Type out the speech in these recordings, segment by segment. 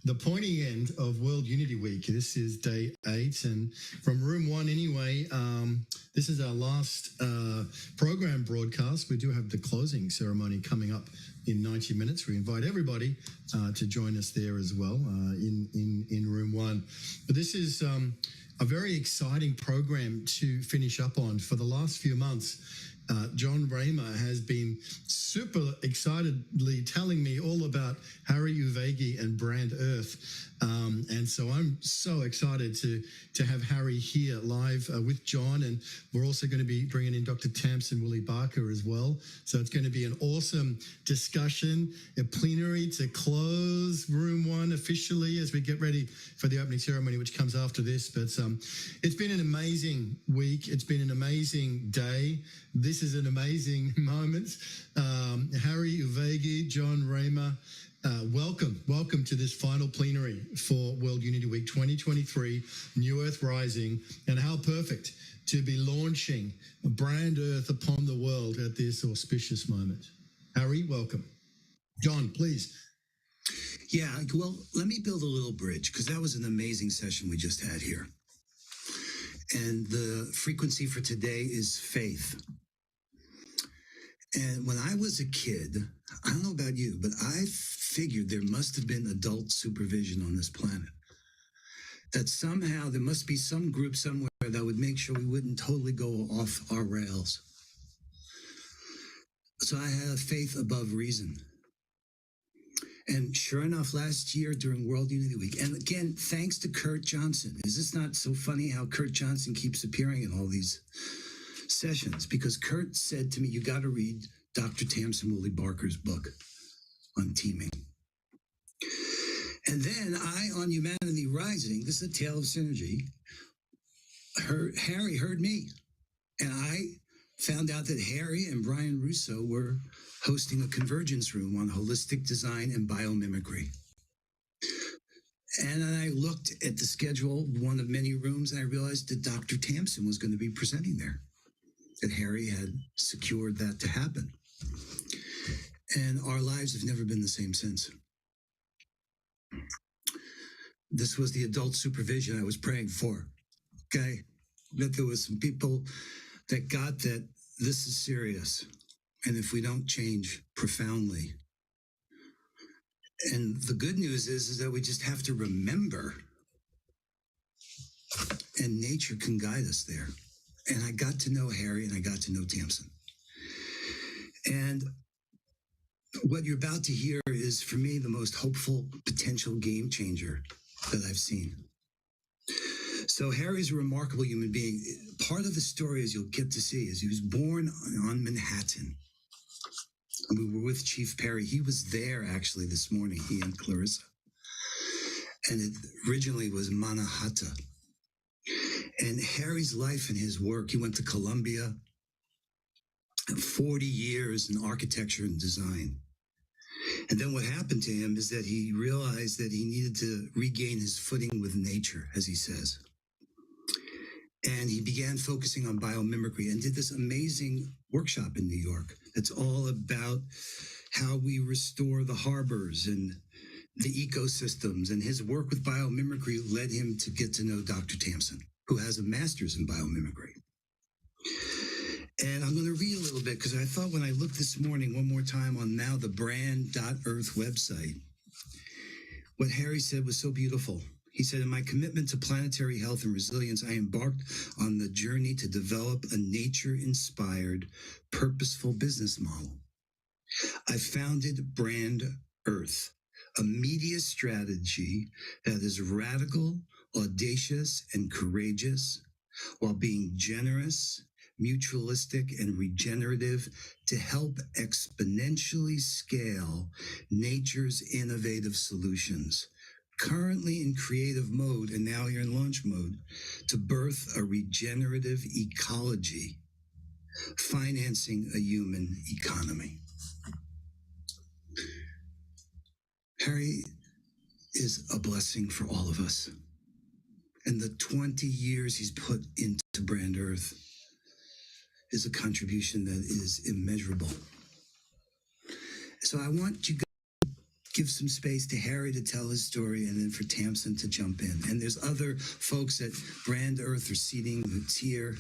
the pointy end of World Unity Week. This is day 8, and from room 1 anyway, this is our last program broadcast. We do have the closing ceremony coming up in 90 minutes. We invite everybody to join us there as well in room 1. But this is a very exciting program to finish up on. For the last few months, John Raymer has been super excitedly telling me all about Harry Uvegi and Brand Earth. And so I'm so excited to have Harry here live with John. And we're also going to be bringing in Dr. Tamsin Willie Barker as well. So it's going to be an awesome discussion, a plenary to close room 1 officially as we get ready for the opening ceremony, which comes after this. But it's been an amazing week. It's been an amazing day. This is an amazing moment. Harry Uvegi, John Raymer, welcome to this final plenary for World Unity Week 2023, New Earth Rising, and how perfect to be launching Brand Earth upon the world at this auspicious moment. Harry, welcome. John, please. Yeah, well, let me build a little bridge, because that was an amazing session we just had here. And the frequency for today is faith. And when I was a kid, I don't know about you, but I figured there must have been adult supervision on this planet. That somehow there must be some group somewhere that would make sure we wouldn't totally go off our rails. So I had a faith above reason. And sure enough, last year during World Unity Week, and again, thanks to Kurt Johnson. Is this not so funny how Kurt Johnson keeps appearing in all these sessions? Because Kurt said to me, you got to read Dr. Tamsin Willie Barker's book on teaming. And then on Humanity Rising, this is a tale of synergy, Harry heard me. And I found out that Harry and Brian Russo were hosting a convergence room on holistic design and biomimicry. And then I looked at the schedule, one of many rooms, and I realized that Dr. Tamsin was going to be presenting there, that Harry had secured that to happen. And our lives have never been the same since. This was the adult supervision I was praying for, okay? That there was some people that got that this is serious. And if we don't change profoundly. And the good news is that we just have to remember, and nature can guide us there. And I got to know Harry and I got to know Tamsin. And what you're about to hear is, for me, the most hopeful potential game changer that I've seen. So Harry's a remarkable human being. Part of the story, as you'll get to see, is he was born on Manhattan. And we were with Chief Perry. He was there actually this morning, he and Clarissa. And it originally was Manhattan. And Harry's life and his work, he went to Columbia, 40 years in architecture and design. And then what happened to him is that he realized that he needed to regain his footing with nature, as he says. And he began focusing on biomimicry and did this amazing workshop in New York. That's all about how we restore the harbors and the ecosystems. And his work with biomimicry led him to get to know Dr. Tamsin, who has a master's in biomimicry. And I'm going to read a little bit, because I thought when I looked this morning one more time on now the brand.earth website, what Harry said was so beautiful. He said, in my commitment to planetary health and resilience, I embarked on the journey to develop a nature-inspired, purposeful business model. I founded Brand Earth, a media strategy that is radical, audacious, and courageous, while being generous, mutualistic, and regenerative, to help exponentially scale nature's innovative solutions. Currently in creative mode, and now you're in launch mode, to birth a regenerative ecology, financing a human economy. Harry is a blessing for all of us. And the 20 years he's put into Brand Earth is a contribution that is immeasurable. So I want you guys to give some space to Harry to tell his story and then for Tamsin to jump in. And there's other folks at Brand Earth or Seating who's here.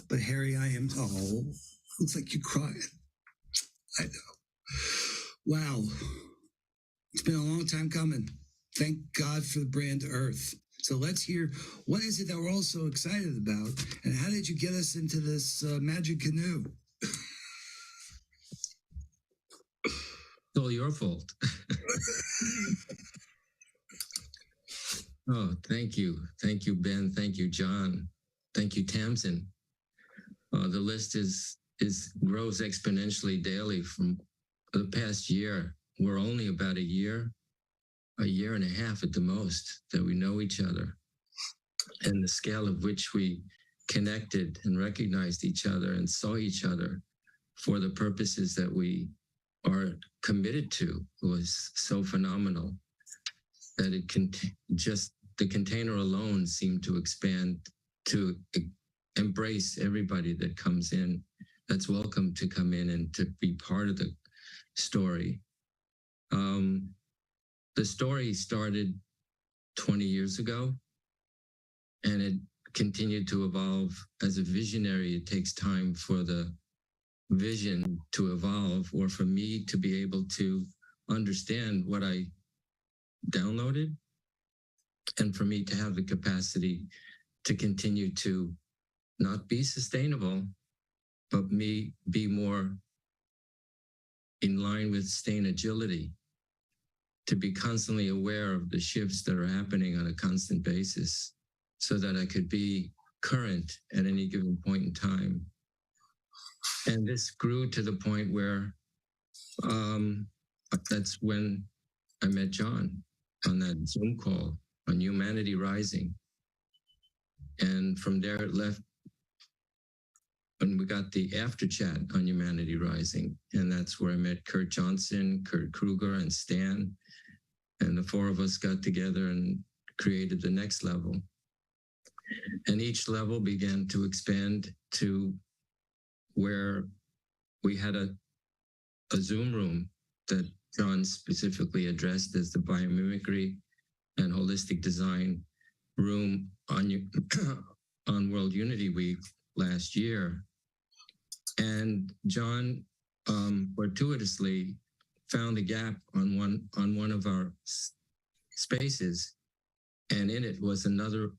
But Harry, looks like you're crying. I know. Wow. It's been a long time coming. Thank God for the Brand Earth. So let's hear, what is it that we're all so excited about? And how did you get us into this magic canoe? It's all your fault. Oh, thank you. Thank you, Ben. Thank you, John. Thank you, Tamsin. The list grows exponentially daily from the past year. We're only about a year and a half at the most that we know each other. And the scale of which we connected and recognized each other and saw each other for the purposes that we are committed to was so phenomenal that the container alone seemed to expand to embrace everybody that comes in, that's welcome to come in and to be part of the story. The story started 20 years ago, and it continued to evolve. As a visionary, it takes time for the vision to evolve, or for me to be able to understand what I downloaded, and for me to have the capacity to continue to not be sustainable, but me be more in line with staying agility, to be constantly aware of the shifts that are happening on a constant basis so that I could be current at any given point in time. And this grew to the point where that's when I met John on that Zoom call on Humanity Rising. And from there it left, and we got the after chat on Humanity Rising. And that's where I met Kurt Johnson, Kurt Kruger, and Stan. And the four of us got together and created the next level. And each level began to expand to where we had a Zoom room that John specifically addressed as the biomimicry and holistic design room on World Unity Week last year. And John fortuitously found a gap on one of our spaces, and in it was another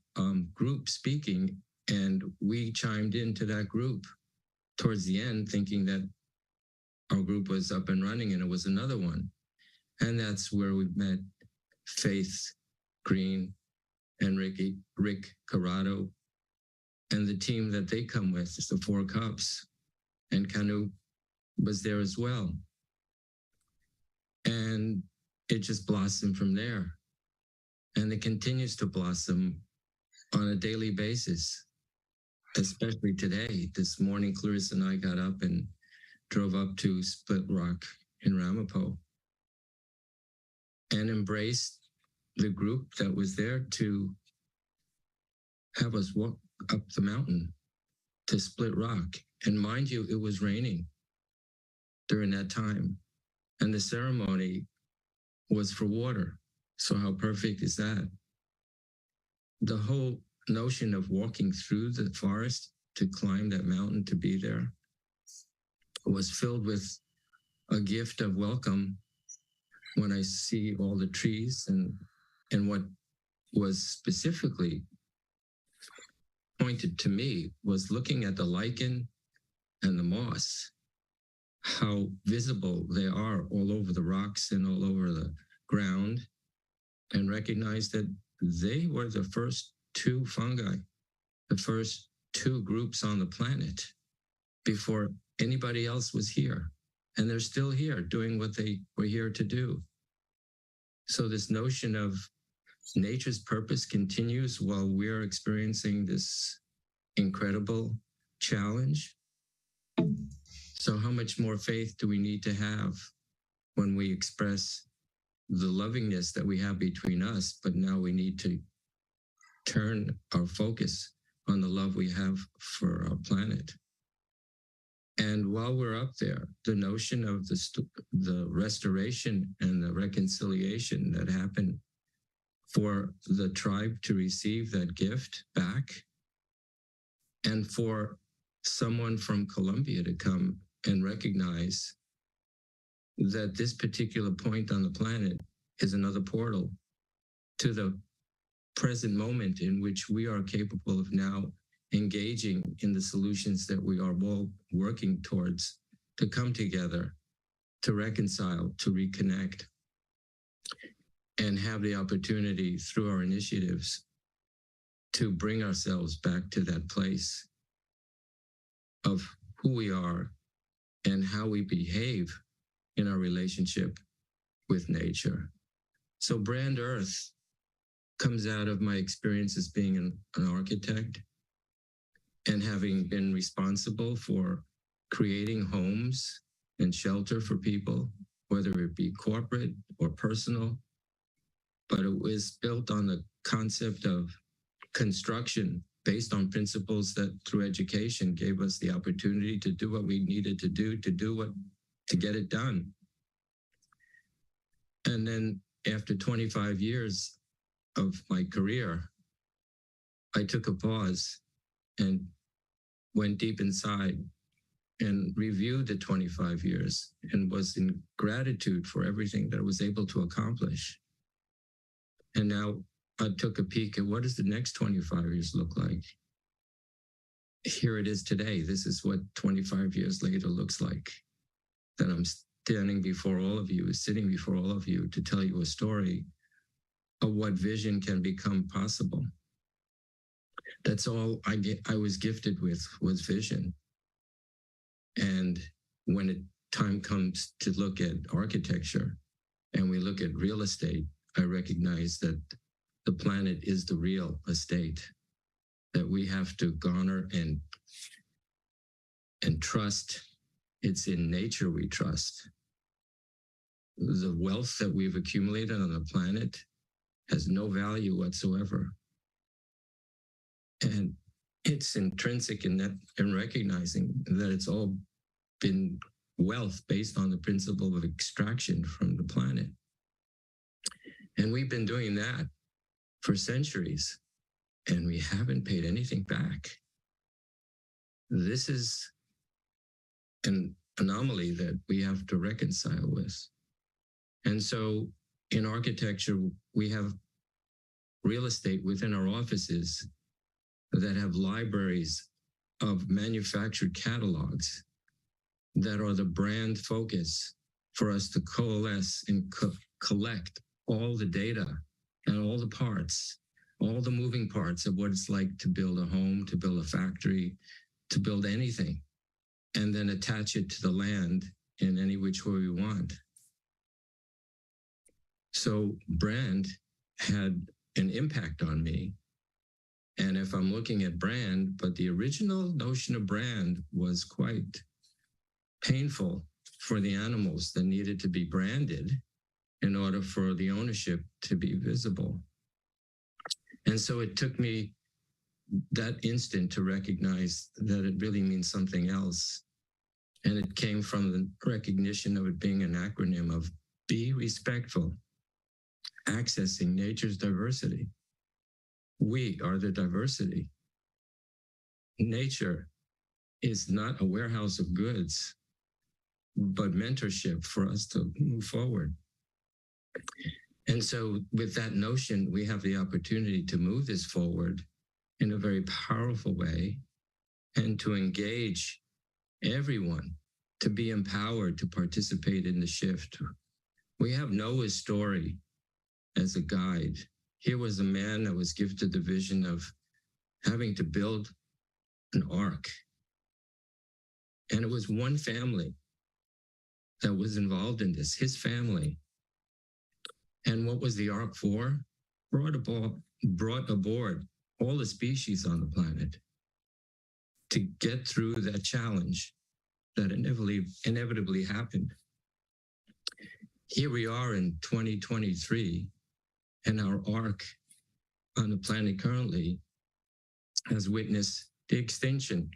group speaking, and we chimed into that group towards the end, thinking that our group was up and running, and it was another one. And that's where we met Faith Green and Rick Corrado, and the team that they come with, the Four Cups, and Kanu was there as well. And it just blossomed from there. And it continues to blossom on a daily basis, especially today. This morning, Clarissa and I got up and drove up to Split Rock in Ramapo and embraced the group that was there to have us walk up the mountain to Split Rock. And mind you, it was raining during that time. And the ceremony was for water. So how perfect is that? The whole notion of walking through the forest to climb that mountain to be there was filled with a gift of welcome when I see all the trees, and what was specifically pointed to me was looking at the lichen and the moss, how visible they are all over the rocks and all over the ground, and recognize that they were the first two fungi, the first two groups on the planet before anybody else was here. And they're still here doing what they were here to do. So this notion of nature's purpose continues while we're experiencing this incredible challenge. So how much more faith do we need to have when we express the lovingness that we have between us, but now we need to turn our focus on the love we have for our planet. And while we're up there, the notion of the restoration and the reconciliation that happened for the tribe to receive that gift back, and for someone from Colombia to come and recognize that this particular point on the planet is another portal to the present moment in which we are capable of now engaging in the solutions that we are all working towards to come together, to reconcile, to reconnect, and have the opportunity through our initiatives to bring ourselves back to that place of who we are and how we behave in our relationship with nature. So Brand Earth comes out of my experience as being an architect and having been responsible for creating homes and shelter for people, whether it be corporate or personal. But it was built on the concept of construction based on principles that through education gave us the opportunity to do what we needed to do, to get it done. And then after 25 years of my career, I took a pause and went deep inside and reviewed the 25 years and was in gratitude for everything that I was able to accomplish. And now I took a peek at what does the next 25 years look like? Here it is today. This is what 25 years later looks like. That I'm standing before all of you, sitting before all of you to tell you a story of what vision can become possible. That's all I was gifted with, was vision. And when time comes to look at architecture and we look at real estate, I recognize that the planet is the real estate, that we have to garner and trust. It's in nature we trust. The wealth that we've accumulated on the planet has no value whatsoever. And it's intrinsic in that, in recognizing that it's all been wealth based on the principle of extraction from the planet. And we've been doing that for centuries, and we haven't paid anything back. This is an anomaly that we have to reconcile with. And so in architecture, we have real estate within our offices that have libraries of manufactured catalogs that are the brand focus for us to coalesce and collect all the data and all the parts, all the moving parts of what it's like to build a home, to build a factory, to build anything, and then attach it to the land in any which way we want. So brand had an impact on me. And if I'm looking at brand, but the original notion of brand was quite painful for the animals that needed to be branded in order for the ownership to be visible. And so it took me that instant to recognize that it really means something else. And it came from the recognition of it being an acronym of be respectful, accessing nature's diversity. We are the diversity. Nature is not a warehouse of goods, but mentorship for us to move forward. And so with that notion, we have the opportunity to move this forward in a very powerful way and to engage everyone to be empowered to participate in the shift. We have Noah's story as a guide. Here was a man that was gifted the vision of having to build an ark. And it was one family that was involved in this, his family. And what was the ark for? Brought aboard all the species on the planet to get through that challenge that inevitably happened. Here we are in 2023, and our ark on the planet currently has witnessed the extinction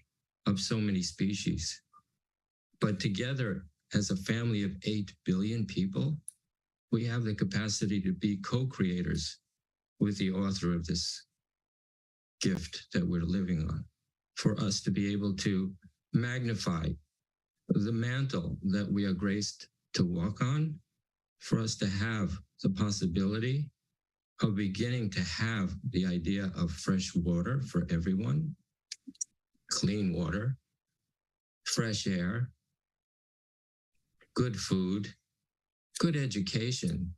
of so many species. But together, as a family of 8 billion people, we have the capacity to be co-creators with the author of this gift that we're living on, for us to be able to magnify the mantle that we are graced to walk on, for us to have the possibility of beginning to have the idea of fresh water for everyone, clean water, fresh air, good food, good education,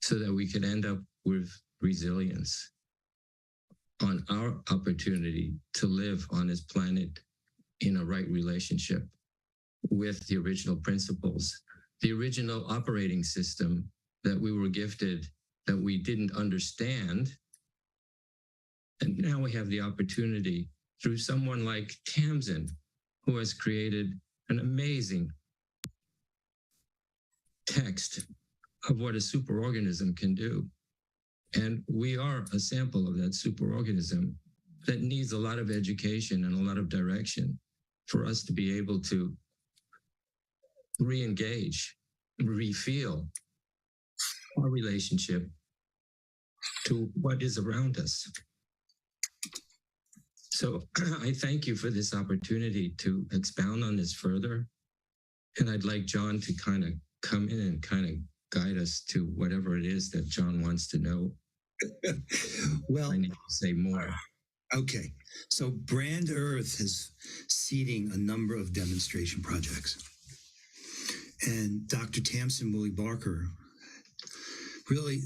so that we could end up with resilience on our opportunity to live on this planet in a right relationship with the original principles, the original operating system that we were gifted, that we didn't understand. And now we have the opportunity through someone like Tamsin, who has created an amazing text of what a superorganism can do. And we are a sample of that superorganism that needs a lot of education and a lot of direction for us to be able to re-engage, re-feel our relationship to what is around us. So I thank you for this opportunity to expound on this further. And I'd like John to kind of come in and kind of guide us to whatever it is that John wants to know. Well, I need to say more. Okay, so Brand Earth is seeding a number of demonstration projects. And Dr. Tamsin Woolley Barker really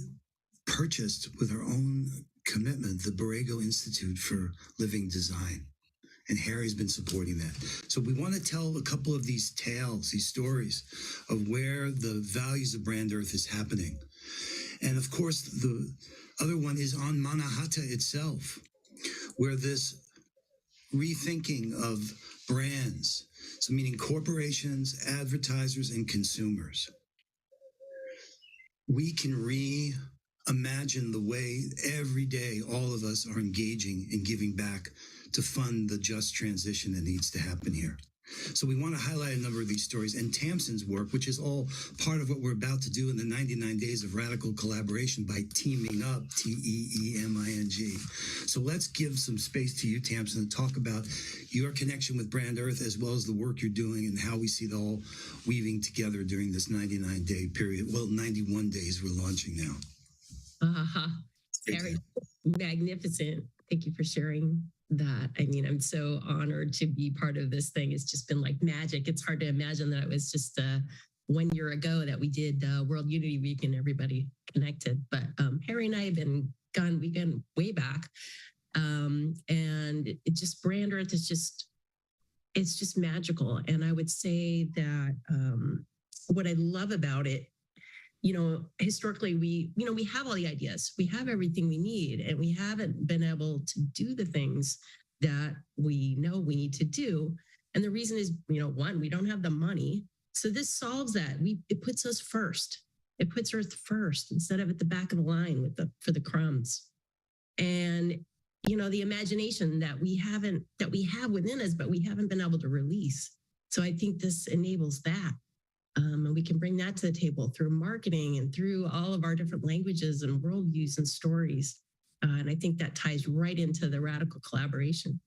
purchased with her own commitment the Borrego Institute for Living Design. And Harry's been supporting that. So we want to tell a couple of these tales, these stories of where the values of Brand Earth is happening. And of course, the other one is on Manhattan itself, where this rethinking of brands, so meaning corporations, advertisers, and consumers, we can reimagine the way every day all of us are engaging and giving back to fund the just transition that needs to happen here. So we want to highlight a number of these stories and Tamsin's work, which is all part of what we're about to do in the 99 days of radical collaboration by teaming up, T-E-E-M-I-N-G. So let's give some space to you, Tamsin, to talk about your connection with Brand Earth, as well as the work you're doing and how we see it all weaving together during this 99-day period. Well, 91 days we're launching now. Very magnificent. Thank you for sharing that. I mean, I'm so honored to be part of this thing. It's just been like magic. It's hard to imagine that it was just 1 year ago that we did World Unity Week and everybody connected. But Harry and I have been gone, we've been way back. And it just, Brand Earth is just, it's just magical. And I would say that what I love about it, you know, historically, we have all the ideas, we have everything we need, and we haven't been able to do the things that we know we need to do. And the reason is, you know, one, we don't have the money. So this solves that. It puts us first. It puts Earth first instead of at the back of the line for the crumbs. And, you know, the imagination that we have within us, but we haven't been able to release. So I think this enables that. And we can bring that to the table through marketing and through all of our different languages and worldviews and stories. And I think that ties right into the radical collaboration.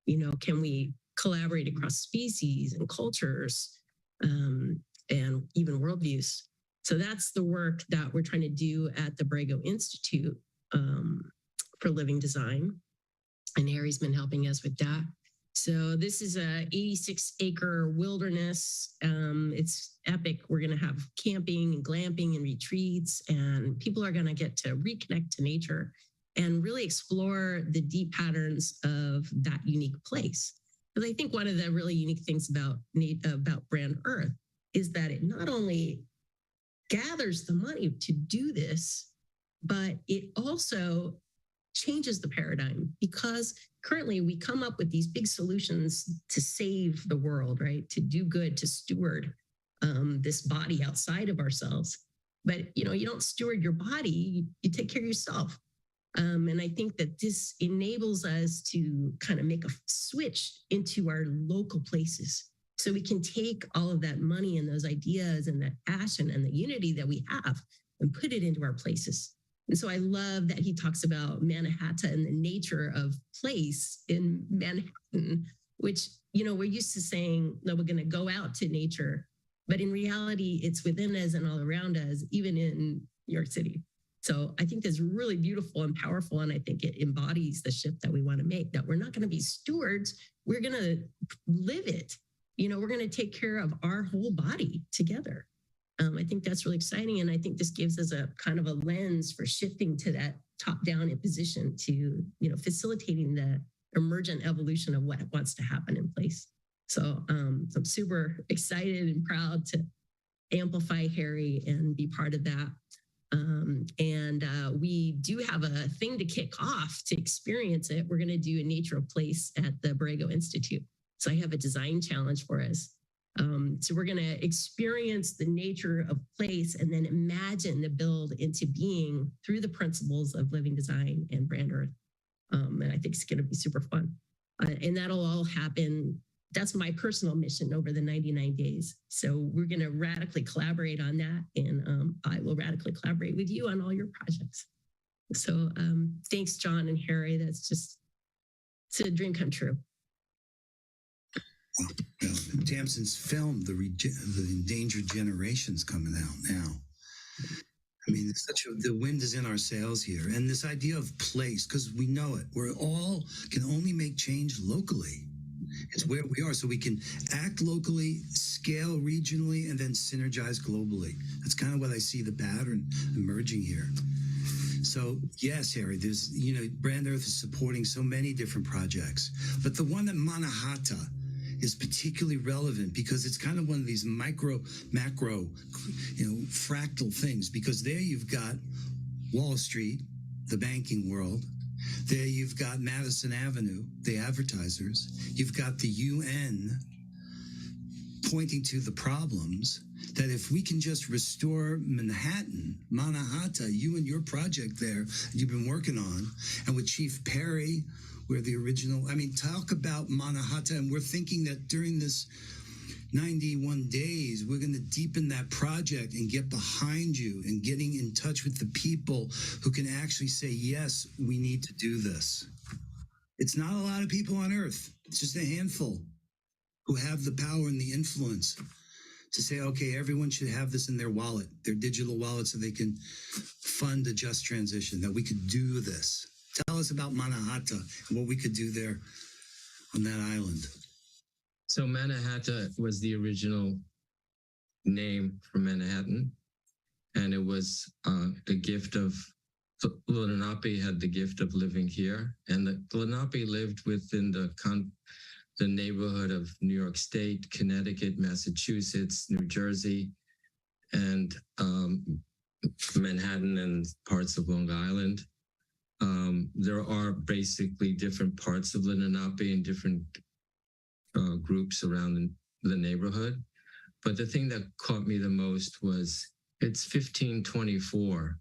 You know, can we collaborate across species and cultures and even worldviews? So that's the work that we're trying to do at the Borrego Institute for Living Design. And Harry's been helping us with that. So this is a 86-acre wilderness. It's epic. We're going to have camping and glamping and retreats, and people are going to get to reconnect to nature and really explore the deep patterns of that unique place. Because I think one of the really unique things about Brand Earth is that it not only gathers the money to do this, but it also changes the paradigm, because currently we come up with these big solutions to save the world, right? To do good, to steward this body outside of ourselves. But, you know, you don't steward your body, you take care of yourself. And I think that this enables us to kind of make a switch into our local places So we can take all of that money and those ideas and that passion and the unity that we have and put it into our places. And so I love that he talks about Manhattan and the nature of place in Manhattan, which, you know, we're used to saying, no, we're going to go out to nature. But in reality, it's within us and all around us, even in New York City. So I think that's really beautiful and powerful. And I think it embodies the shift that we want to make, that we're not going to be stewards. We're going to live it. You know, we're going to take care of our whole body together. I think that's really exciting. And I think this gives us a kind of a lens for shifting to that top-down position to, you know, facilitating the emergent evolution of what wants to happen in place. So I'm super excited and proud to amplify Harry and be part of that. We do have a thing to kick off to experience it. We're going to do a nature of place at the Borrego Institute. So I have a design challenge for us. So we're going to experience the nature of place and then imagine the build into being through the principles of living design and brand earth. And I think it's going to be super fun. And that'll all happen. That's my personal mission over the 99 days. So we're going to radically collaborate on that. And I will radically collaborate with you on all your projects. So thanks, John and Harry. It's a dream come true. Tamsin's film, the Endangered Generations, coming out now. I mean, it's the wind is in our sails here. And this idea of place, because we know it, we're all can only make change locally. It's where we are. So we can act locally, scale regionally, and then synergize globally. That's kind of what I see the pattern emerging here. So yes, Harry, there's, you know, Brand Earth is supporting so many different projects, but the one at Manhattan is particularly relevant because it's kind of one of these macro, you know, fractal things, because there you've got Wall Street, the banking world. There you've got Madison Avenue, the advertisers. You've got the UN pointing to the problems, that if we can just restore Manhattan, you and your project there you've been working on, and with Chief Perry, where the original, I mean, talk about Manhattan. And we're thinking that during this 91 days, we're going to deepen that project and get behind you and getting in touch with the people who can actually say, yes, we need to do this. It's not a lot of people on Earth. It's just a handful who have the power and the influence to say, okay, everyone should have this in their wallet, their digital wallet, so they can fund a just transition, that we could do this. Tell us about Manhattan and what we could do there on that island. So Manhattan was the original name for Manhattan, and it was the gift of Lenape had the gift of living here, and the Lenape lived within the neighborhood of New York State, Connecticut, Massachusetts, New Jersey, and Manhattan and parts of Long Island. There are basically different parts of Lenape and different groups around the neighborhood. But the thing that caught me the most was it's 1524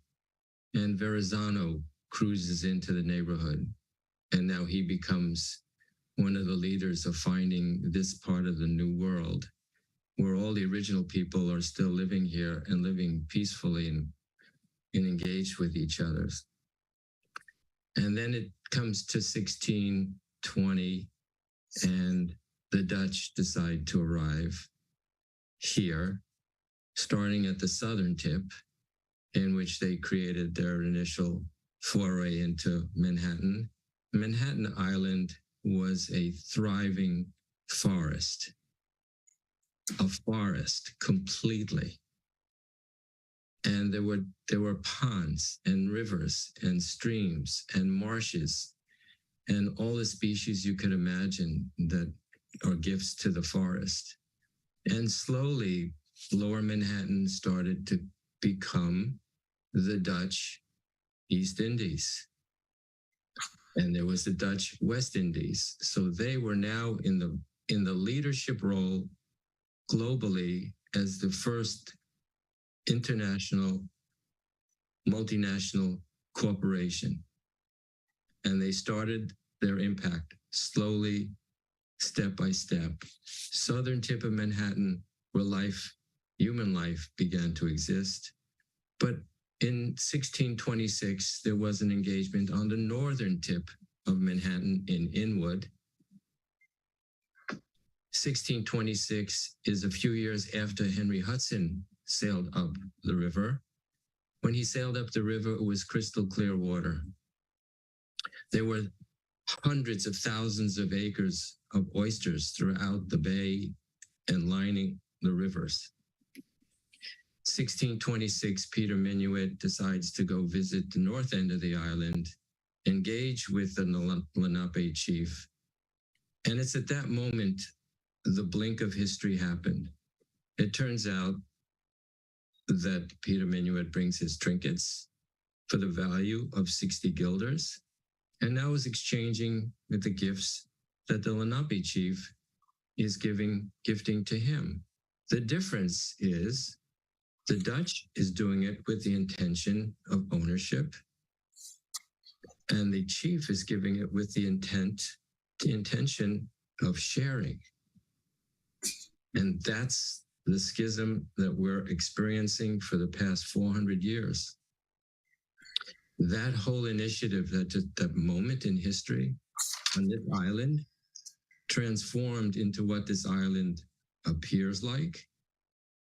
and Verrazano cruises into the neighborhood. And now he becomes one of the leaders of finding this part of the new world where all the original people are still living here and living peacefully and engaged with each other. And then it comes to 1620 and the Dutch decide to arrive here, starting at the southern tip, in which they created their initial foray into Manhattan. Manhattan Island was a thriving forest, a forest completely. And there were ponds and rivers and streams and marshes and all the species you could imagine that are gifts to the forest. And slowly, Lower Manhattan started to become the Dutch East Indies. And there was the Dutch West Indies. So they were now in the leadership role globally as the first international, multinational corporation. And they started their impact slowly, step by step. Southern tip of Manhattan, where human life began to exist. But in 1626, there was an engagement on the northern tip of Manhattan in Inwood. 1626 is a few years after Henry Hudson sailed up the river. When he sailed up the river, it was crystal clear water. There were hundreds of thousands of acres of oysters throughout the bay and lining the rivers. 1626, Peter Minuit decides to go visit the north end of the island, engage with the Lenape chief. And it's at that moment the blink of history happened. It turns out that Peter Minuit brings his trinkets for the value of 60 guilders, and now is exchanging with the gifts that the Lenape chief is gifting to him. The difference is the Dutch is doing it with the intention of ownership, and the chief is giving it with the intention of sharing. And that's the schism that we're experiencing for the past 400 years. That whole initiative, that moment in history on this island, transformed into what this island appears like.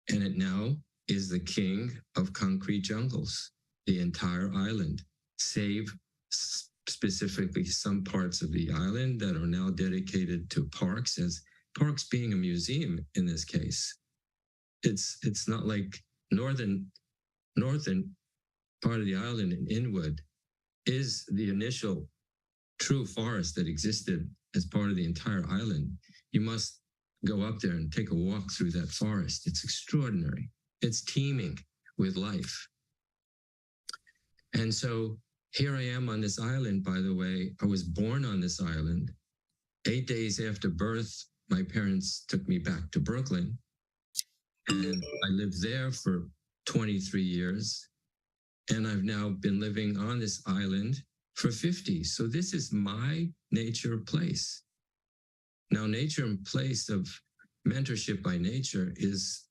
And it now is the king of concrete jungles, the entire island, save specifically some parts of the island that are now dedicated to parks, as parks being a museum in this case. It's not like northern part of the island in Inwood is the initial true forest that existed as part of the entire island. You must go up there and take a walk through that forest. It's extraordinary. It's teeming with life. And so here I am on this island, by the way. I was born on this island. 8 days after birth, my parents took me back to Brooklyn. And I lived there for 23 years. And I've now been living on this island for 50. So this is my nature place. Now, nature and place of mentorship by nature is,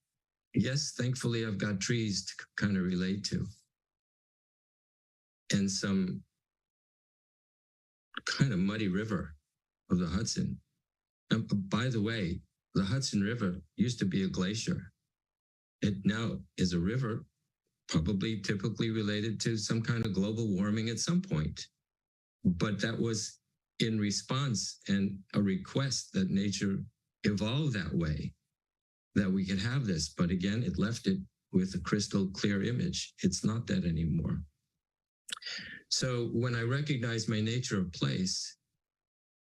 yes, thankfully, I've got trees to kind of relate to. And some kind of muddy river of the Hudson. And by the way, the Hudson River used to be a glacier. It now is a river, probably typically related to some kind of global warming at some point. But that was in response and a request that nature evolve that way, that we could have this. But again, it left it with a crystal clear image. It's not that anymore. So when I recognize my nature of place,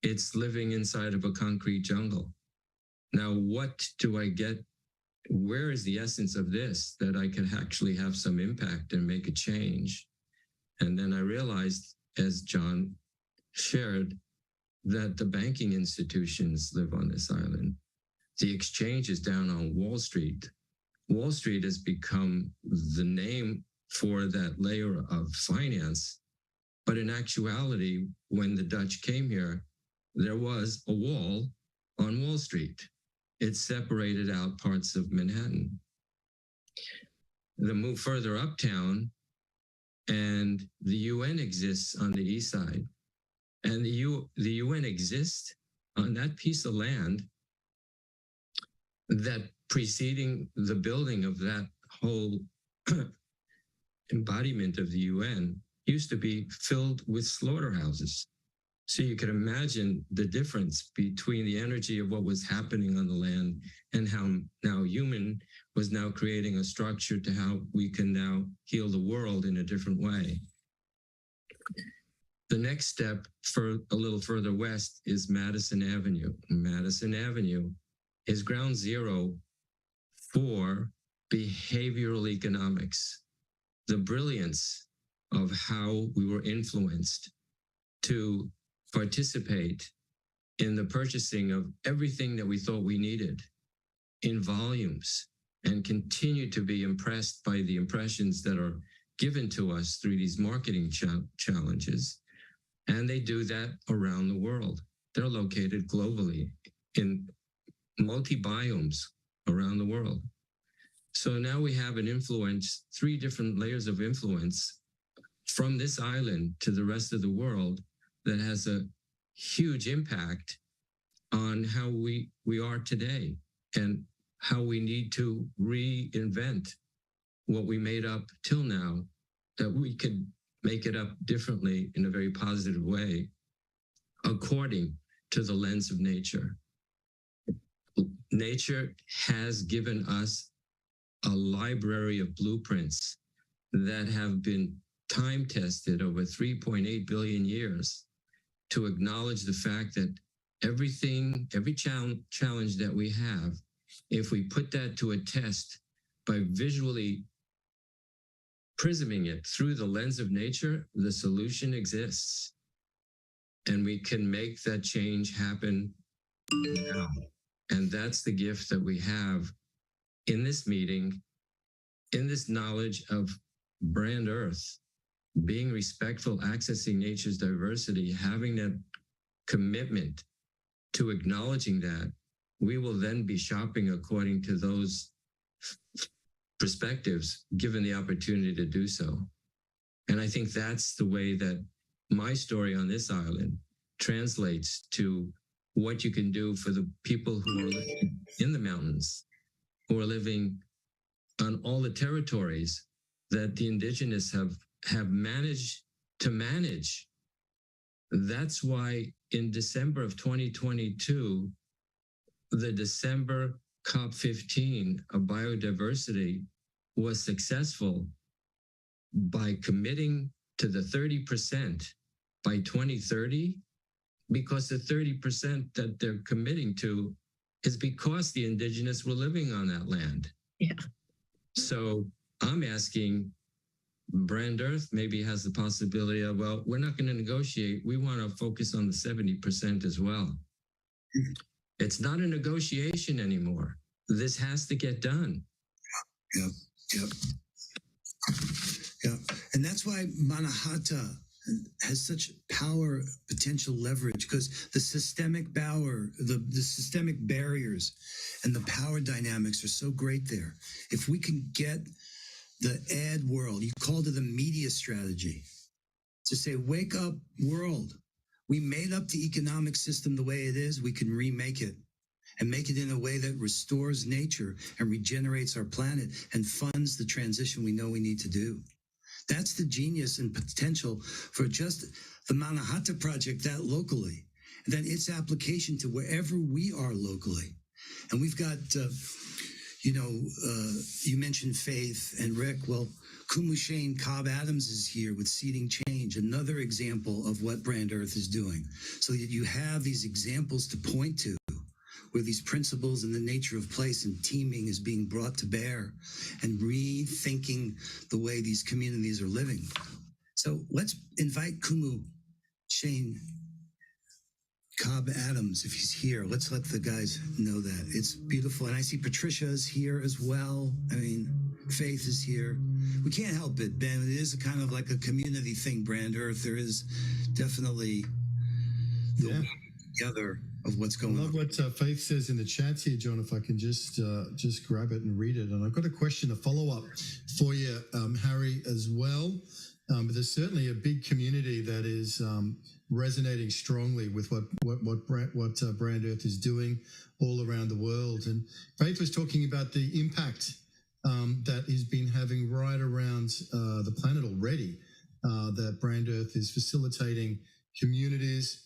it's living inside of a concrete jungle. Now, what do I get? Where is the essence of this that I could actually have some impact and make a change? And then I realized, as John shared, that the banking institutions live on this island. The exchange is down on Wall Street. Wall Street has become the name for that layer of finance. But in actuality, when the Dutch came here, there was a wall on Wall Street. It separated out parts of Manhattan. The move further uptown, and the UN exists on the east side. And the UN exists on that piece of land that preceding the building of that whole embodiment of the UN used to be filled with slaughterhouses. So you can imagine the difference between the energy of what was happening on the land and how now human was now creating a structure to how we can now heal the world in a different way. The next step for a little further west is Madison Avenue. Madison Avenue is ground zero for behavioral economics, the brilliance of how we were influenced to participate in the purchasing of everything that we thought we needed in volumes, and continue to be impressed by the impressions that are given to us through these marketing challenges. And they do that around the world. They're located globally in multi-biomes around the world. So now we have an influence, 3 different layers of influence from this island to the rest of the world that has a huge impact on how we are today and how we need to reinvent what we made up till now, that we could make it up differently in a very positive way, according to the lens of nature. Nature has given us a library of blueprints that have been time tested over 3.8 billion years to acknowledge the fact that everything, every challenge that we have, if we put that to a test by visually prisming it through the lens of nature, the solution exists. And we can make that change happen now. And that's the gift that we have in this meeting, in this knowledge of brand Earth, being respectful, accessing nature's diversity, having that commitment to acknowledging that, we will then be shopping according to those perspectives, given the opportunity to do so. And I think that's the way that my story on this island translates to what you can do for the people who are living in the mountains, who are living on all the territories that the indigenous have managed to manage. That's why in December of 2022, the December COP15 of biodiversity was successful by committing to the 30% by 2030, because the 30% that they're committing to is because the indigenous were living on that land. Yeah. So I'm asking, Brand Earth maybe has the possibility of, well, we're not going to negotiate. We want to focus on the 70% as well. It's not a negotiation anymore. This has to get done. Yep. And that's why Manhattan has such power, potential leverage, because the systemic the systemic barriers and the power dynamics are so great there. If we can get the ad world, you called it a media strategy, to say, wake up world. We made up the economic system the way it is. We can remake it and make it in a way that restores nature and regenerates our planet and funds the transition we know we need to do. That's the genius and potential for just the Manhattan Project, that locally, and then its application to wherever we are locally. And we've got, you mentioned Faith and Rick. Well, Shane Cobb Adams is here with Seeding Change, another example of what Brand Earth is doing. So that you have these examples to point to, where these principles and the nature of place and teaming is being brought to bear, and rethinking the way these communities are living. So let's invite Shane Cobb Adams, if he's here. Let's let the guys know that. It's beautiful. And I see Patricia is here as well. I mean, Faith is here. We can't help it, Ben. It is a kind of like a community thing, Brand Earth. There is definitely the together of what's going on. I love what Faith says in the chats here, John, if I can just grab it and read it. And I've got a question, a follow-up for you, Harry, as well. But there's certainly a big community that is resonating strongly with what Brand Earth is doing all around the world. And Faith was talking about the impact that he's been having right around the planet already, that Brand Earth is facilitating communities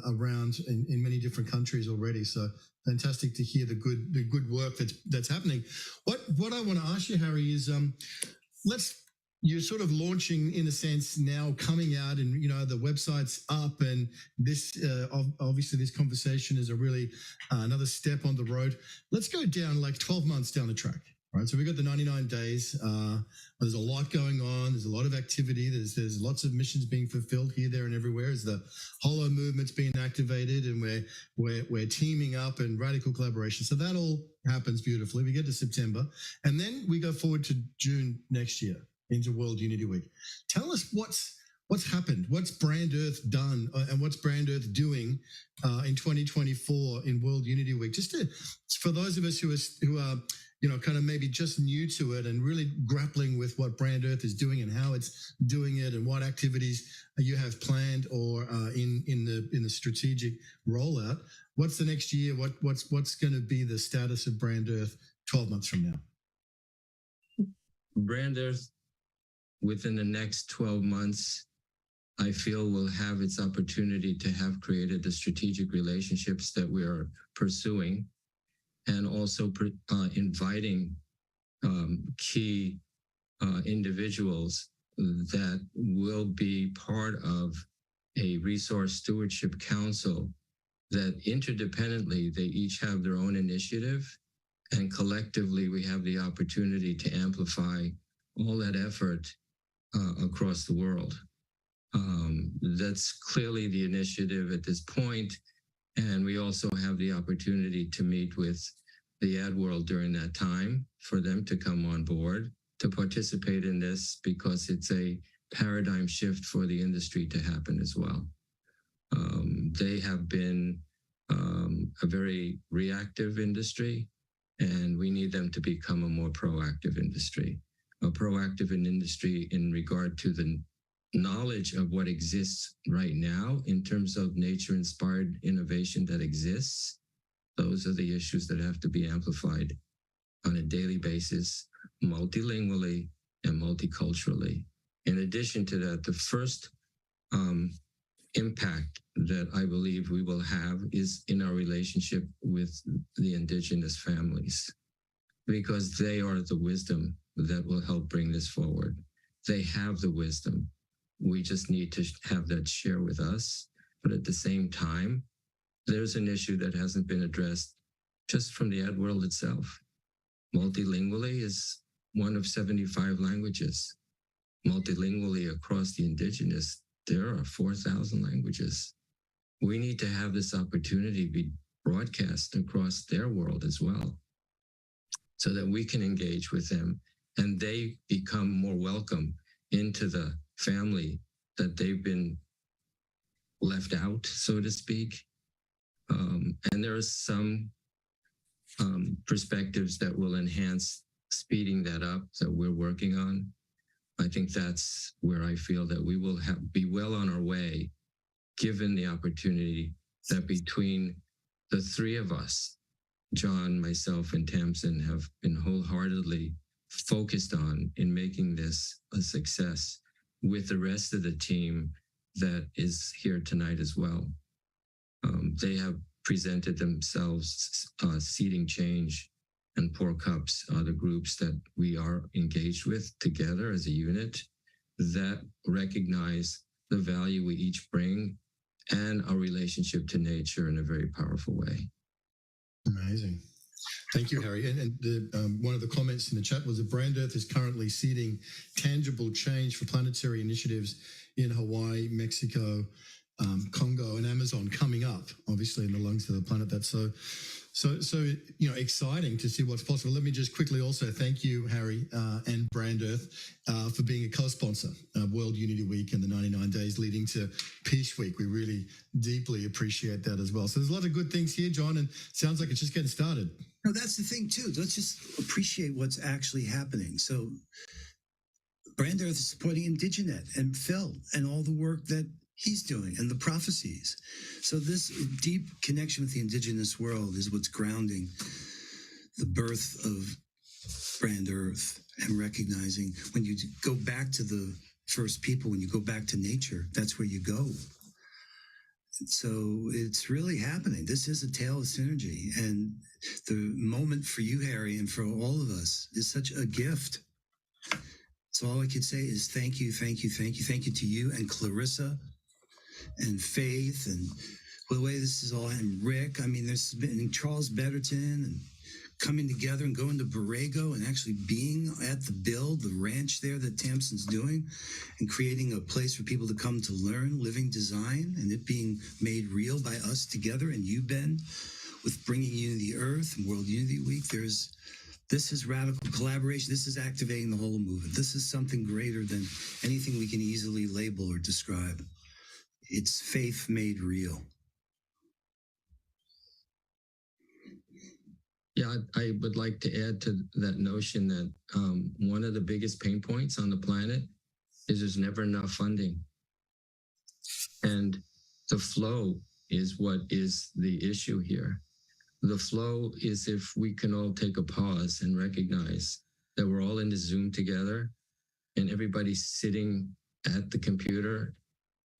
around in many different countries already. So fantastic to hear the good work that's happening. What I want to ask you, Harry, is you're sort of launching, in a sense, now coming out, and the website's up, and this obviously this conversation is a really another step on the road. Let's go down like 12 months down the track. Right, so we've got the 99 days. There's a lot going on. There's a lot of activity. There's lots of missions being fulfilled here, there, and everywhere. As the Hollow movement's being activated, and we're teaming up and radical collaboration. So that all happens beautifully. We get to September, and then we go forward to June next year into World Unity Week. Tell us what's happened? What's Brand Earth done, and what's Brand Earth doing in 2024 in World Unity Week? Just for those of us who are kind of maybe just new to it and really grappling with what Brand Earth is doing and how it's doing it, and what activities you have planned or in the strategic rollout. What's the next year? What's going to be the status of Brand Earth 12 months from now? Brand Earth, within the next 12 months, I feel will have its opportunity to have created the strategic relationships that we are pursuing, and also inviting key individuals that will be part of a resource stewardship council that interdependently, they each have their own initiative, and collectively we have the opportunity to amplify all that effort across the world. That's clearly the initiative at this point. And we also have the opportunity to meet with the ad world during that time for them to come on board to participate in this, because it's a paradigm shift for the industry to happen as well. They have been a very reactive industry, and we need them to become a more proactive industry. A proactive industry in regard to the knowledge of what exists right now in terms of nature-inspired innovation that exists. Those are the issues that have to be amplified on a daily basis, multilingually and multiculturally. In addition to that, the first impact that I believe we will have is in our relationship with the indigenous families, because they are the wisdom that will help bring this forward. They have the wisdom. We just need to have that share with us. But at the same time, there's an issue that hasn't been addressed just from the ad world itself. Multilingually is one of 75 languages. Multilingually across the indigenous, there are 4,000 languages. We need to have this opportunity be broadcast across their world as well, so that we can engage with them and they become more welcome into the family that they've been left out, so to speak. And there are some perspectives that will enhance speeding that up that we're working on. I think that's where I feel that we will be well on our way, given the opportunity that between the three of us, John, myself, and Tamsin, have been wholeheartedly focused on in making this a success, with the rest of the team that is here tonight as well. They have presented themselves, Seeding Change and Pour Cups are the groups that we are engaged with together as a unit that recognize the value we each bring and our relationship to nature in a very powerful way. Amazing. Thank you, Harry. And one of the comments in the chat was that Brand Earth is currently seeding tangible change for planetary initiatives in Hawaii, Mexico, Congo, and Amazon coming up, obviously in the lungs of the planet. That's so exciting to see what's possible. Let me just quickly also thank you, Harry, and Brand Earth for being a co-sponsor of World Unity Week and the 99 days leading to Peace Week. We really deeply appreciate that as well. So there's a lot of good things here, John, and sounds like it's just getting started. No, that's the thing too. Let's just appreciate what's actually happening. So Brand Earth is supporting Indigenet and Phil and all the work that he's doing and the prophecies. So this deep connection with the indigenous world is what's grounding the birth of Brand Earth, and recognizing when you go back to the first people, when you go back to nature, that's where you go. So it's really happening. This is a tale of synergy. And the moment for you, Harry, and for all of us is such a gift. So all I could say is thank you, thank you, thank you. Thank you to you and Clarissa and Faith and the way this is all, and Rick. I mean, there's been Charles Betterton and coming together and going to Borrego and actually being at the build, the ranch there that Tamsin's doing, and creating a place for people to come to learn living design, and it being made real by us together, and you, Ben, with bringing Unity Earth and World Unity Week. There's This is radical collaboration. This is activating the whole movement. This is something greater than anything we can easily label or describe. It's faith made real. Yeah, I would like to add to that notion that one of the biggest pain points on the planet is there's never enough funding. And the flow is what is the issue here. The flow is if we can all take a pause and recognize that we're all in the Zoom together and everybody's sitting at the computer,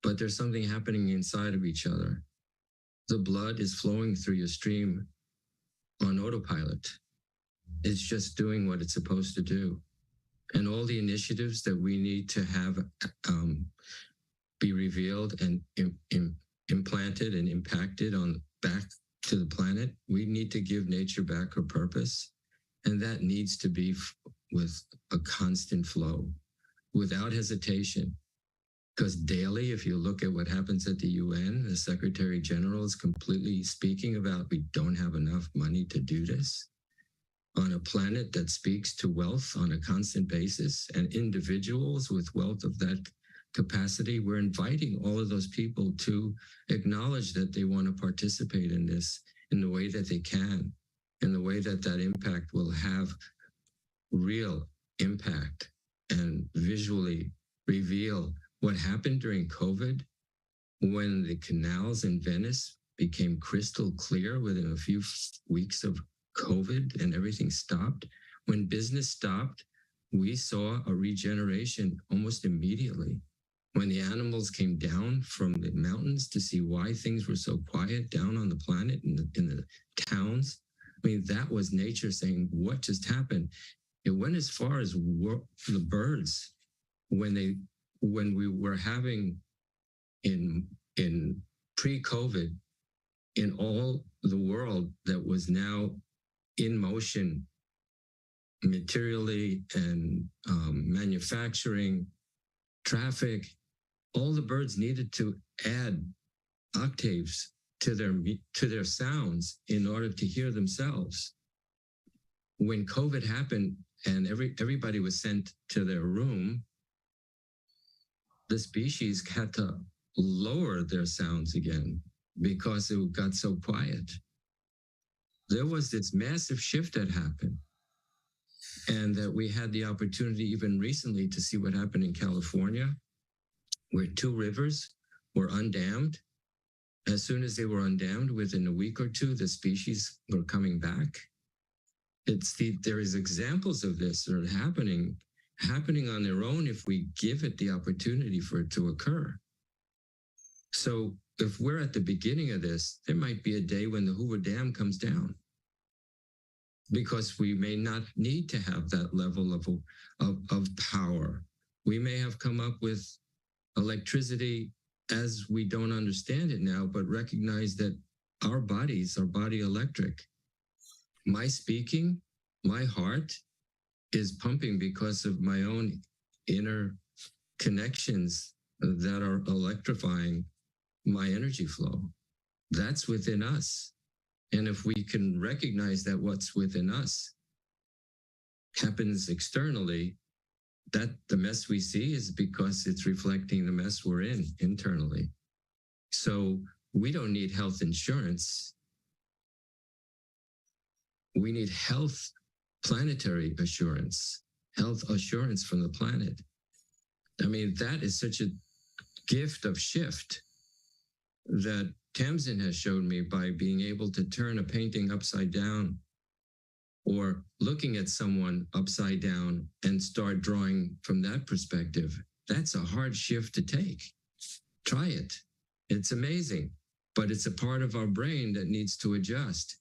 but there's something happening inside of each other. The blood is flowing through your stream on autopilot. It's just doing what it's supposed to do. And all the initiatives that we need to have be revealed and implanted and impacted on back to the planet, we need to give nature back her purpose. And that needs to be with a constant flow, without hesitation. Because daily, if you look at what happens at the UN, the Secretary General is completely speaking about we don't have enough money to do this. On a planet that speaks to wealth on a constant basis and individuals with wealth of that capacity, we're inviting all of those people to acknowledge that they want to participate in this in the way that they can, in the way that that impact will have real impact and visually reveal what happened during COVID when the canals in Venice became crystal clear within a few weeks of COVID and everything stopped. When business stopped, we saw a regeneration almost immediately. When the animals came down from the mountains to see why things were so quiet down on the planet in the towns, I mean, that was nature saying, what just happened? It went as far as the birds when we were having in pre-COVID in all the world that was now in motion materially and manufacturing, traffic, all the birds needed to add octaves to their sounds in order to hear themselves. When COVID happened and everybody was sent to their room, the species had to lower their sounds again because it got so quiet. There was this massive shift that happened, and that we had the opportunity even recently to see what happened in California, where 2 rivers were undammed. As soon as they were undammed, within a week or 2, the species were coming back. There is examples of this that are happening on their own if we give it the opportunity for it to occur. So if we're at the beginning of this, there might be a day when the Hoover Dam comes down, because we may not need to have that level of power. We may have come up with electricity as we don't understand it now, but recognize that our bodies are body electric. My speaking, my heart is pumping because of my own inner connections that are electrifying my energy flow. That's within us. And if we can recognize that what's within us happens externally, that the mess we see is because it's reflecting the mess we're in internally. So we don't need health insurance. We need health planetary assurance, health assurance from the planet. I mean, that is such a gift of shift that Tamsin has shown me by being able to turn a painting upside down or looking at someone upside down and start drawing from that perspective. That's a hard shift to take. Try it. It's amazing, but it's a part of our brain that needs to adjust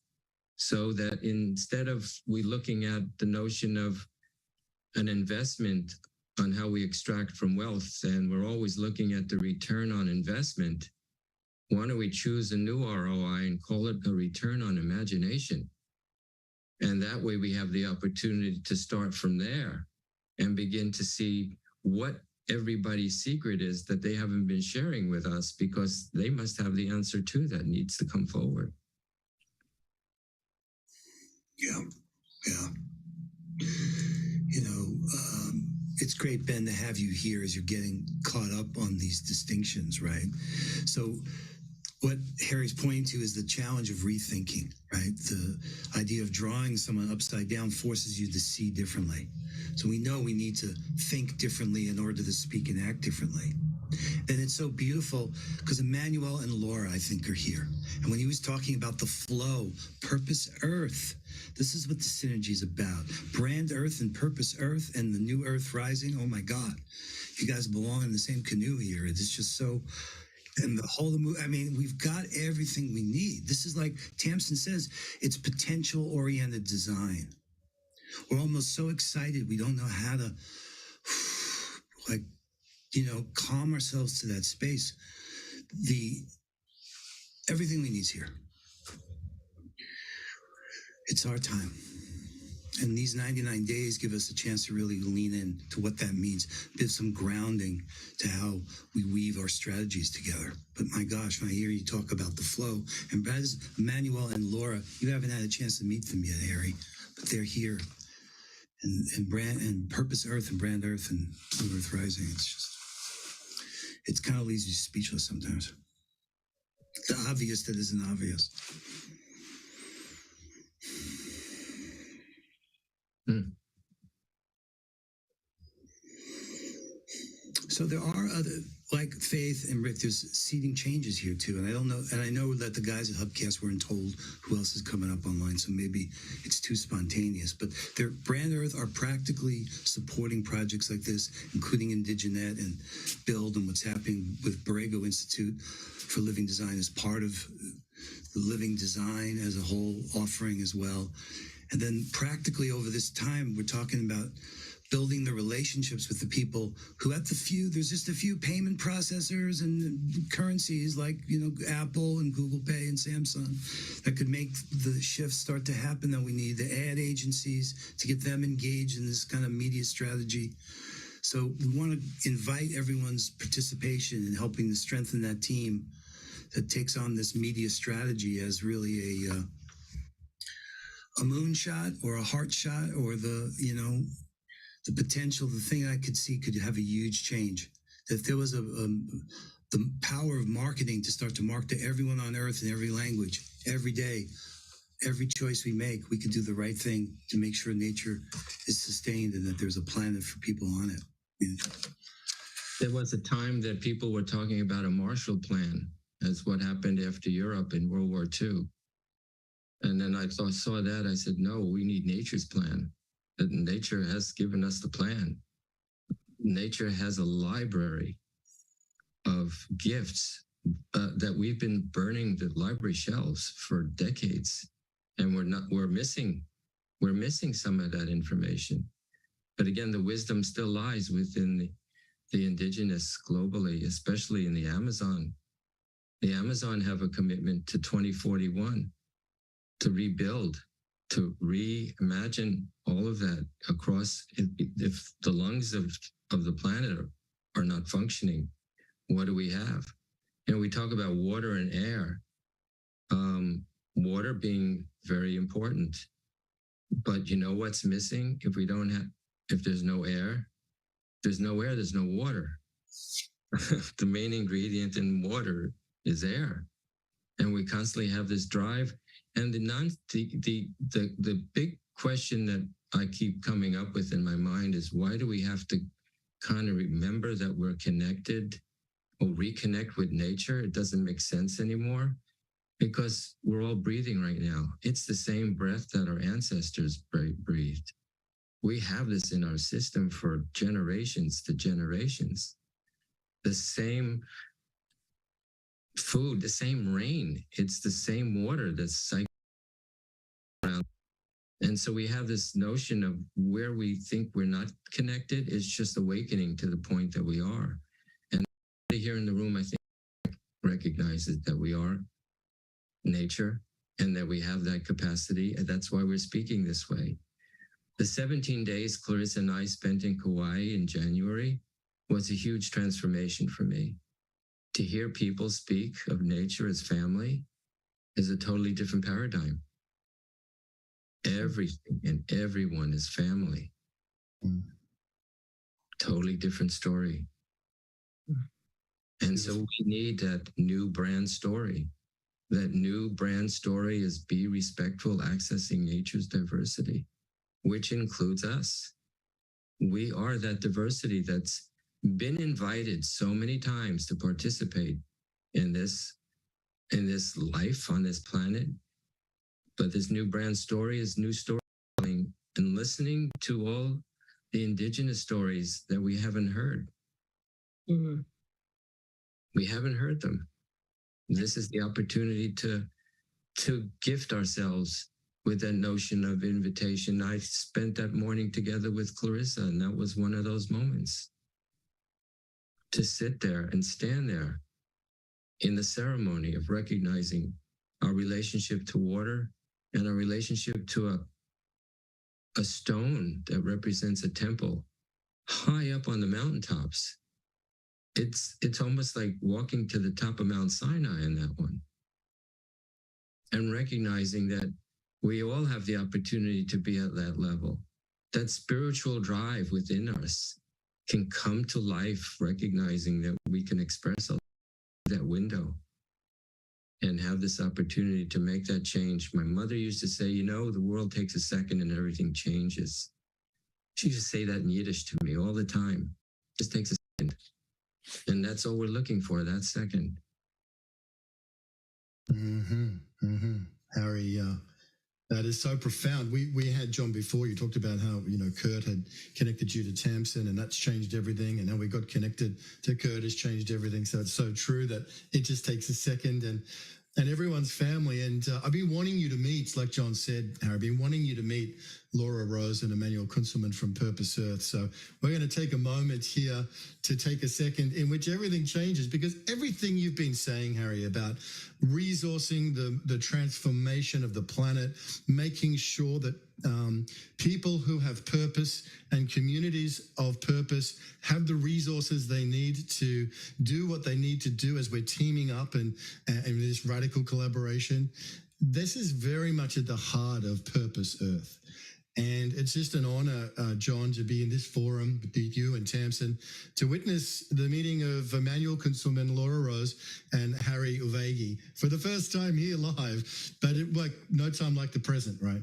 so that instead of we looking at the notion of an investment on how we extract from wealth, and we're always looking at the return on investment, why don't we choose a new ROI and call it a return on imagination? And that way we have the opportunity to start from there and begin to see what everybody's secret is that they haven't been sharing with us, because they must have the answer too that needs to come forward. Yeah. it's great, Ben, to have you here as you're getting caught up on these distinctions, right? So what Harry's pointing to is the challenge of rethinking, right? The idea of drawing someone upside down forces you to see differently. So we know we need to think differently in order to speak and act differently. And it's so beautiful because Emmanuel and Laura, I think, are here. And when he was talking about the flow, Purpose Earth, this is what the synergy is about. Brand Earth and Purpose Earth and the new Earth rising. Oh my God, you guys belong in the same canoe here. It's just so, and the whole, I mean, we've got everything we need. This is like Tamsin says, it's potential oriented design. We're almost so excited. We don't know how to, like, calm ourselves to that space. Everything we need is here. It's our time. And these 99 days give us a chance to really lean in to what that means, give some grounding to how we weave our strategies together. But my gosh, when I hear you talk about the flow, and Emmanuel and Laura, you haven't had a chance to meet them yet, Harry, but they're here. And Purpose Earth and Brand Earth and New Earth Rising, it kind of leaves you speechless sometimes. The obvious that isn't obvious. So there are other, like Faith and Rick, there's seating changes here too. And I don't know, and I know that the guys at Hubcast weren't told who else is coming up online, so maybe it's too spontaneous. But their Brand Earth are practically supporting projects like this, including Indigenet and Build and what's happening with Borrego Institute for Living Design as part of the Living Design as a whole offering as well. And then practically over this time, we're talking about building the relationships with the people who there's just a few payment processors and currencies like, Apple and Google Pay and Samsung that could make the shift start to happen that we need, the ad agencies to get them engaged in this kind of media strategy. So we want to invite everyone's participation in helping to strengthen that team that takes on this media strategy as really a moonshot or a heart shot or the potential, the thing I could see could have a huge change. If there was the power of marketing to start to market to everyone on earth in every language, every day, every choice we make, we could do the right thing to make sure nature is sustained and that there's a planet for people on it. There was a time that people were talking about a Marshall Plan as what happened after Europe in World War II. And then I saw that, I said, no, we need nature's plan. That nature has given us the plan. Nature has a library of gifts that we've been burning the library shelves for decades, and we're missing some of that information. But again, the wisdom still lies within the indigenous globally, especially in the Amazon. The Amazon have a commitment to 2041 to rebuild, to reimagine all of that across. If the lungs of the planet are not functioning, what do we have? We talk about water and air, water being very important, but you know what's missing? If there's no air, there's no water. The main ingredient in water is air. And we constantly have this drive. And the big question that I keep coming up with in my mind is, why do we have to kind of remember that we're connected or reconnect with nature? It doesn't make sense anymore because we're all breathing right now. It's the same breath that our ancestors breathed. We have this in our system for generations to generations. The same food, the same rain, it's the same water that's cycling around. And so we have this notion of where we think we're not connected is just awakening to the point that we are. And here in the room, I think, recognizes that we are nature and that we have that capacity. And that's why we're speaking this way. The 17 days Clarissa and I spent in Kauai in January was a huge transformation for me. To hear people speak of nature as family is a totally different paradigm. Everything and everyone is family. Totally different story. And so we need that new brand story. That new brand story is be respectful, accessing nature's diversity, which includes us. We are that diversity that's been invited so many times to participate in this life on this planet. But this new brand story is new storytelling and listening to all the indigenous stories that we haven't heard. Mm-hmm. We haven't heard them. This is the opportunity to gift ourselves with that notion of invitation. I spent that morning together with Clarissa, and that was one of those moments. To sit there and stand there in the ceremony of recognizing our relationship to water and our relationship to a stone that represents a temple high up on the mountaintops. It's almost like walking to the top of Mount Sinai in that one. And recognizing that we all have the opportunity to be at that level. That spiritual drive within us can come to life, recognizing that we can express that window and have this opportunity to make that change. My mother used to say, the world takes a second and everything changes. She used to say that in Yiddish to me all the time. Just takes a second. And that's all we're looking for, that second. Harry, that is so profound. We had John before. You talked about how Kurt had connected you to Tamsin, and that's changed everything. And now we got connected to Kurt, has changed everything. So it's so true that it just takes a second, and everyone's family. And I've been wanting you to meet, like John said, Harry, I've been wanting you to meet Laura Rose and Emmanuel Kunzelman from Purpose Earth. So we're going to take a moment here to take a second in which everything changes, because everything you've been saying, Harry, about resourcing the transformation of the planet, making sure that people who have purpose and communities of purpose have the resources they need to do what they need to do as we're teaming up and this radical collaboration. This is very much at the heart of Purpose Earth. And it's just an honor, John, to be in this forum with you and Tamsin, to witness the meeting of Emmanuel Kunzelman, Laura Rose, and Harry Uvegi for the first time here live. But no time like the present, right?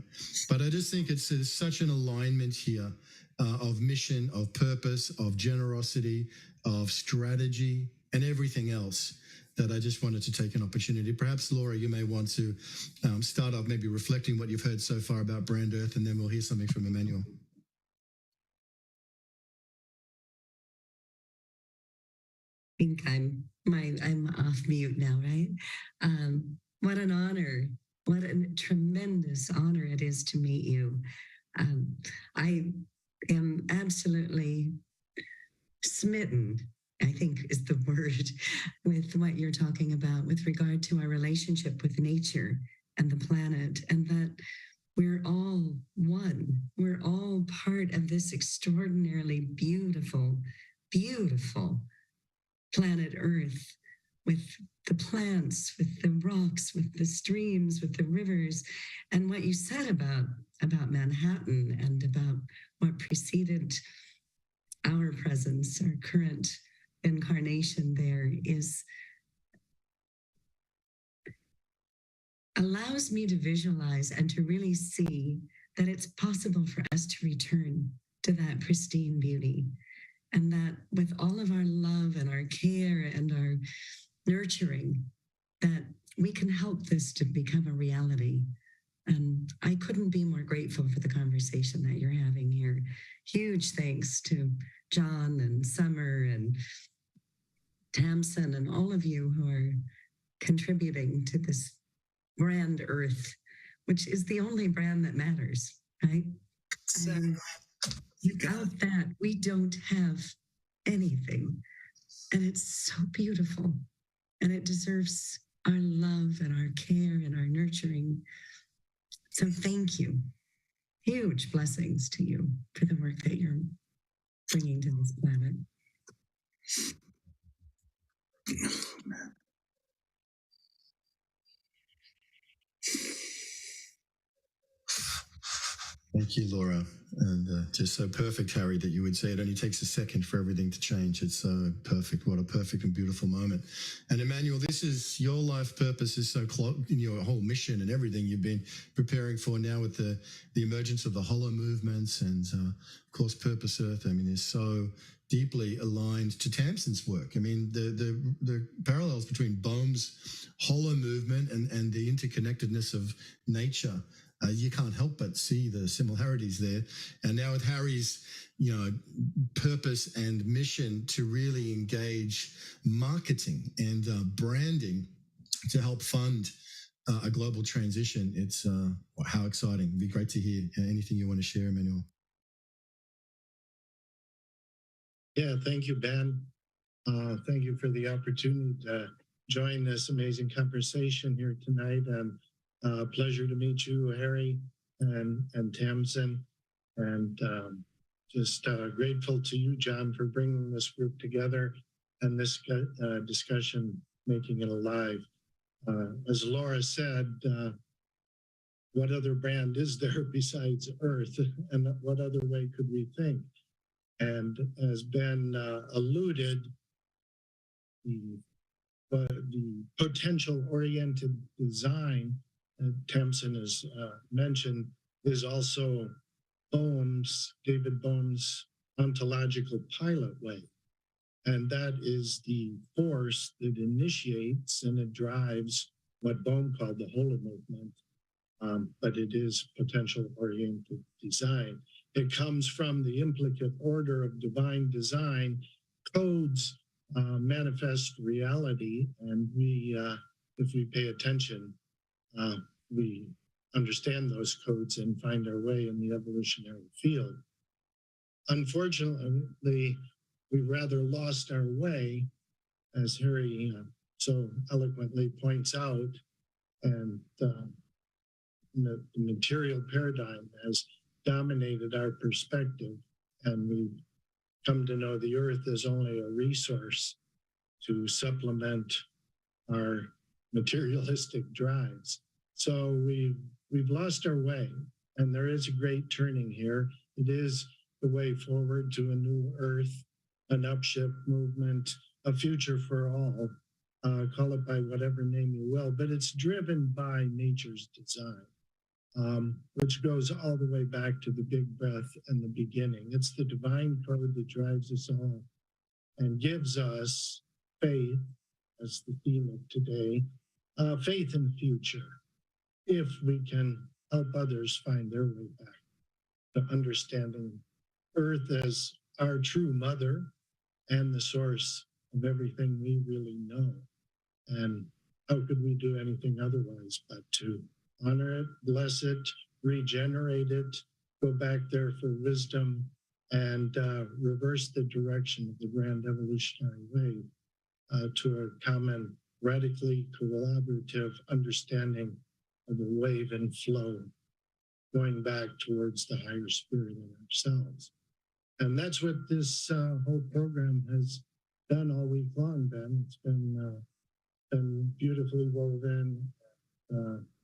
But I just think it's such an alignment here of mission, of purpose, of generosity, of strategy, and everything else, that I just wanted to take an opportunity. Perhaps, Laura, you may want to start off maybe reflecting what you've heard so far about Brand Earth, and then we'll hear something from Emmanuel. I think I'm off mute now, right? What an honor. What a tremendous honor it is to meet you. I am absolutely smitten, I think is the word, with what you're talking about with regard to our relationship with nature and the planet, and that we're all one. We're all part of this extraordinarily beautiful, beautiful planet Earth, with the plants, with the rocks, with the streams, with the rivers. And what you said about Manhattan and about what preceded our presence, our current incarnation there, allows me to visualize and to really see that it's possible for us to return to that pristine beauty, and that with all of our love and our care and our nurturing, that we can help this to become a reality. And I couldn't be more grateful for the conversation that you're having here. Huge thanks to John and Summer and Tamsin and all of you who are contributing to this brand Earth, which is the only brand that matters, right? And without that, we don't have anything. And it's so beautiful. And it deserves our love and our care and our nurturing. So thank you. Huge blessings to you for the work that you're bringing to this planet. Thank you, Laura. And just so perfect, Harry, that you would say it only takes a second for everything to change. It's so perfect. What a perfect and beautiful moment. And Emmanuel, this is your life purpose is so close in your whole mission and everything you've been preparing for now with the emergence of the hollow movements and, of course, Purpose Earth. I mean, is so deeply aligned to Tamsin's work. I mean, the parallels between Bohm's hollow movement and the interconnectedness of nature. You can't help but see the similarities there. And now with Harry's, purpose and mission to really engage marketing and branding to help fund a global transition, it's how exciting. It'd be great to hear anything you want to share, Emmanuel. Yeah, thank you, Ben. Thank you for the opportunity to join this amazing conversation here tonight. And pleasure to meet you, Harry and Tamsin. And just grateful to you, John, for bringing this group together and this discussion, making it alive. As Laura said, what other brand is there besides Earth? And what other way could we think? And as Ben alluded, the potential-oriented design Tamsin has mentioned is also David Bohm's ontological pilot way. And that is the force that initiates and it drives what Bohm called the Hollow movement. But it is potential-oriented design. It comes from the implicate order of divine design. Codes manifest reality, and we, if we pay attention, we understand those codes and find our way in the evolutionary field. Unfortunately, we rather lost our way, as Harry so eloquently points out, and the material paradigm has dominated our perspective, and we've come to know the earth as only a resource to supplement our materialistic drives. So we've lost our way, and there is a great turning here. It is the way forward to a new earth, an upshift movement, a future for all. Call it by whatever name you will, but it's driven by nature's design, which goes all the way back to the big breath and the beginning. It's the divine code that drives us all and gives us faith, as the theme of today, faith in the future, if we can help others find their way back to understanding Earth as our true mother and the source of everything we really know. And how could we do anything otherwise but to honor it, bless it, regenerate it, go back there for wisdom, and reverse the direction of the grand evolutionary wave to a common, radically collaborative understanding of the wave and flow, going back towards the higher spirit in ourselves. And that's what this whole program has done all week long, Ben. It's been beautifully woven,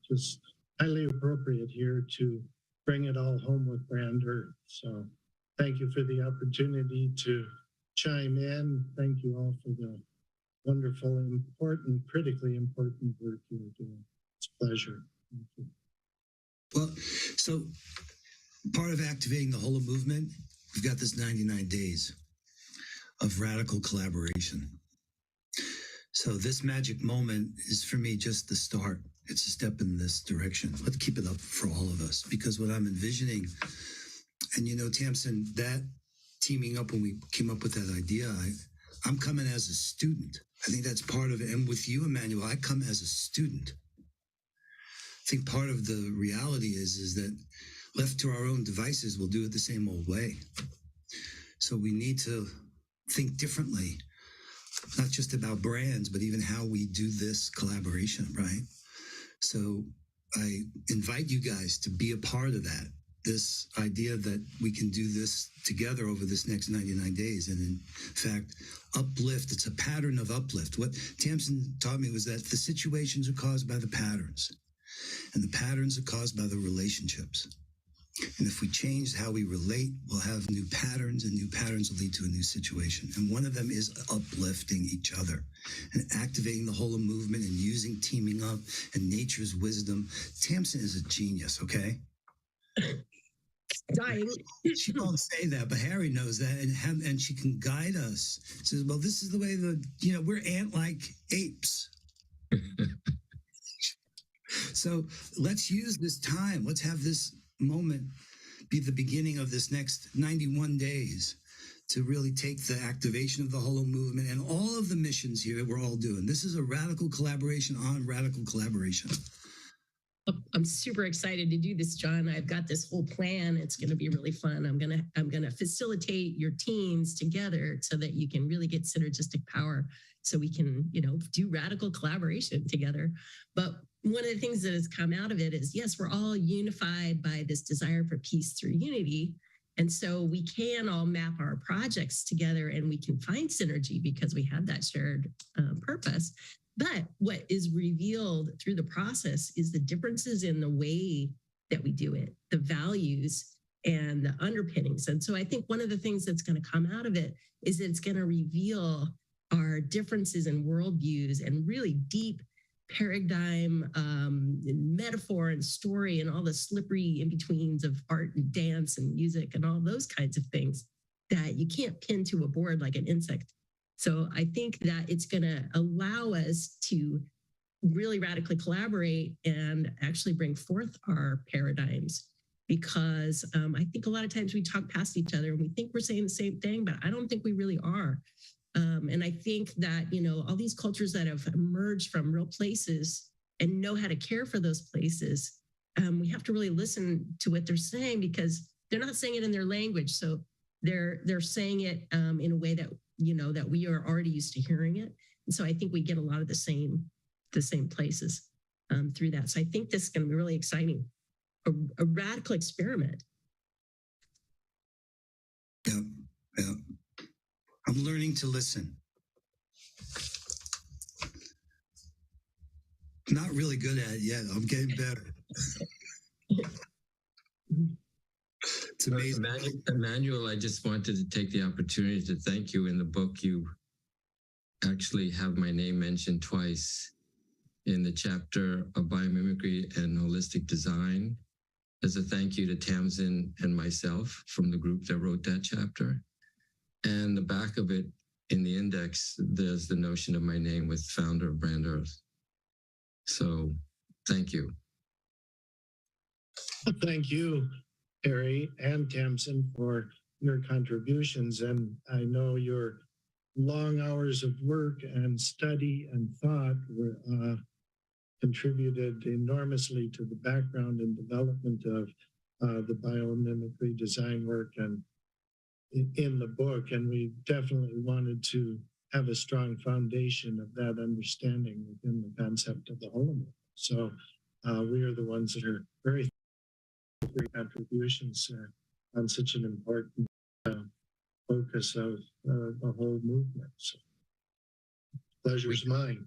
just highly appropriate here to bring it all home with Brand Earth. So thank you for the opportunity to chime in. Thank you all for the wonderful, important, critically important work you're doing. It's a pleasure. Thank you. Well, so part of activating the Hollow movement, we've got this 99 days of radical collaboration. So this magic moment is for me just the start. It's a step in this direction. Let's keep it up for all of us, because what I'm envisioning, and Tamsin, that teaming up when we came up with that idea, I'm coming as a student. I think that's part of it. And with you, Emmanuel, I come as a student. I think part of the reality is that left to our own devices, we'll do it the same old way. So we need to think differently, not just about brands, but even how we do this collaboration, right? So I invite you guys to be a part of that, this idea that we can do this together over this next 99 days. And in fact, uplift, it's a pattern of uplift. What Tamsin taught me was that the situations are caused by the patterns, and the patterns are caused by the relationships. And if we change how we relate, we'll have new patterns, and new patterns will lead to a new situation. And one of them is uplifting each other and activating the whole movement and using teaming up and nature's wisdom. Tamsin is a genius, okay? Dying. She don't say that, but Harry knows that, and she can guide us. Says, well, this is the way we're ant-like apes. So let's use this time. Let's have this moment be the beginning of this next 91 days to really take the activation of the Holo movement and all of the missions here that we're all doing. This is a radical collaboration on radical collaboration. I'm super excited to do this, John. I've got this whole plan. It's going to be really fun. I'm going to facilitate your teams together so that you can really get synergistic power, so we can, do radical collaboration together. But one of the things that has come out of it is, yes, we're all unified by this desire for peace through unity. And so we can all map our projects together, and we can find synergy because we have that shared purpose. But what is revealed through the process is the differences in the way that we do it, the values and the underpinnings. And so I think one of the things that's going to come out of it is that it's going to reveal our differences in worldviews and really deep paradigm, metaphor and story, and all the slippery in-betweens of art and dance and music and all those kinds of things that you can't pin to a board like an insect. So I think that it's going to allow us to really radically collaborate and actually bring forth our paradigms, because I think a lot of times we talk past each other and we think we're saying the same thing, but I don't think we really are. And I think that, all these cultures that have emerged from real places and know how to care for those places, we have to really listen to what they're saying, because they're not saying it in their language. So they're saying it in a way that, that we are already used to hearing it. And so I think we get a lot of the same places through that. So I think this is going to be really exciting, a radical experiment. Yeah. I'm learning to listen. Not really good at it yet. I'm getting better. It's amazing. Emmanuel, I just wanted to take the opportunity to thank you. In the book, you actually have my name mentioned twice in the chapter of biomimicry and holistic design, as a thank you to Tamsin and myself from the group that wrote that chapter. And the back of it, in the index, there's the notion of my name with founder of Brand Earth. So thank you. Thank you, Harry and Tamsin, for your contributions. And I know your long hours of work and study and thought were contributed enormously to the background and development of the biomimicry design work and in the book. And we definitely wanted to have a strong foundation of that understanding within the concept of the hologram. So we are the ones that are very thankful for your contributions on such an important focus of the whole movement. So pleasure's mine.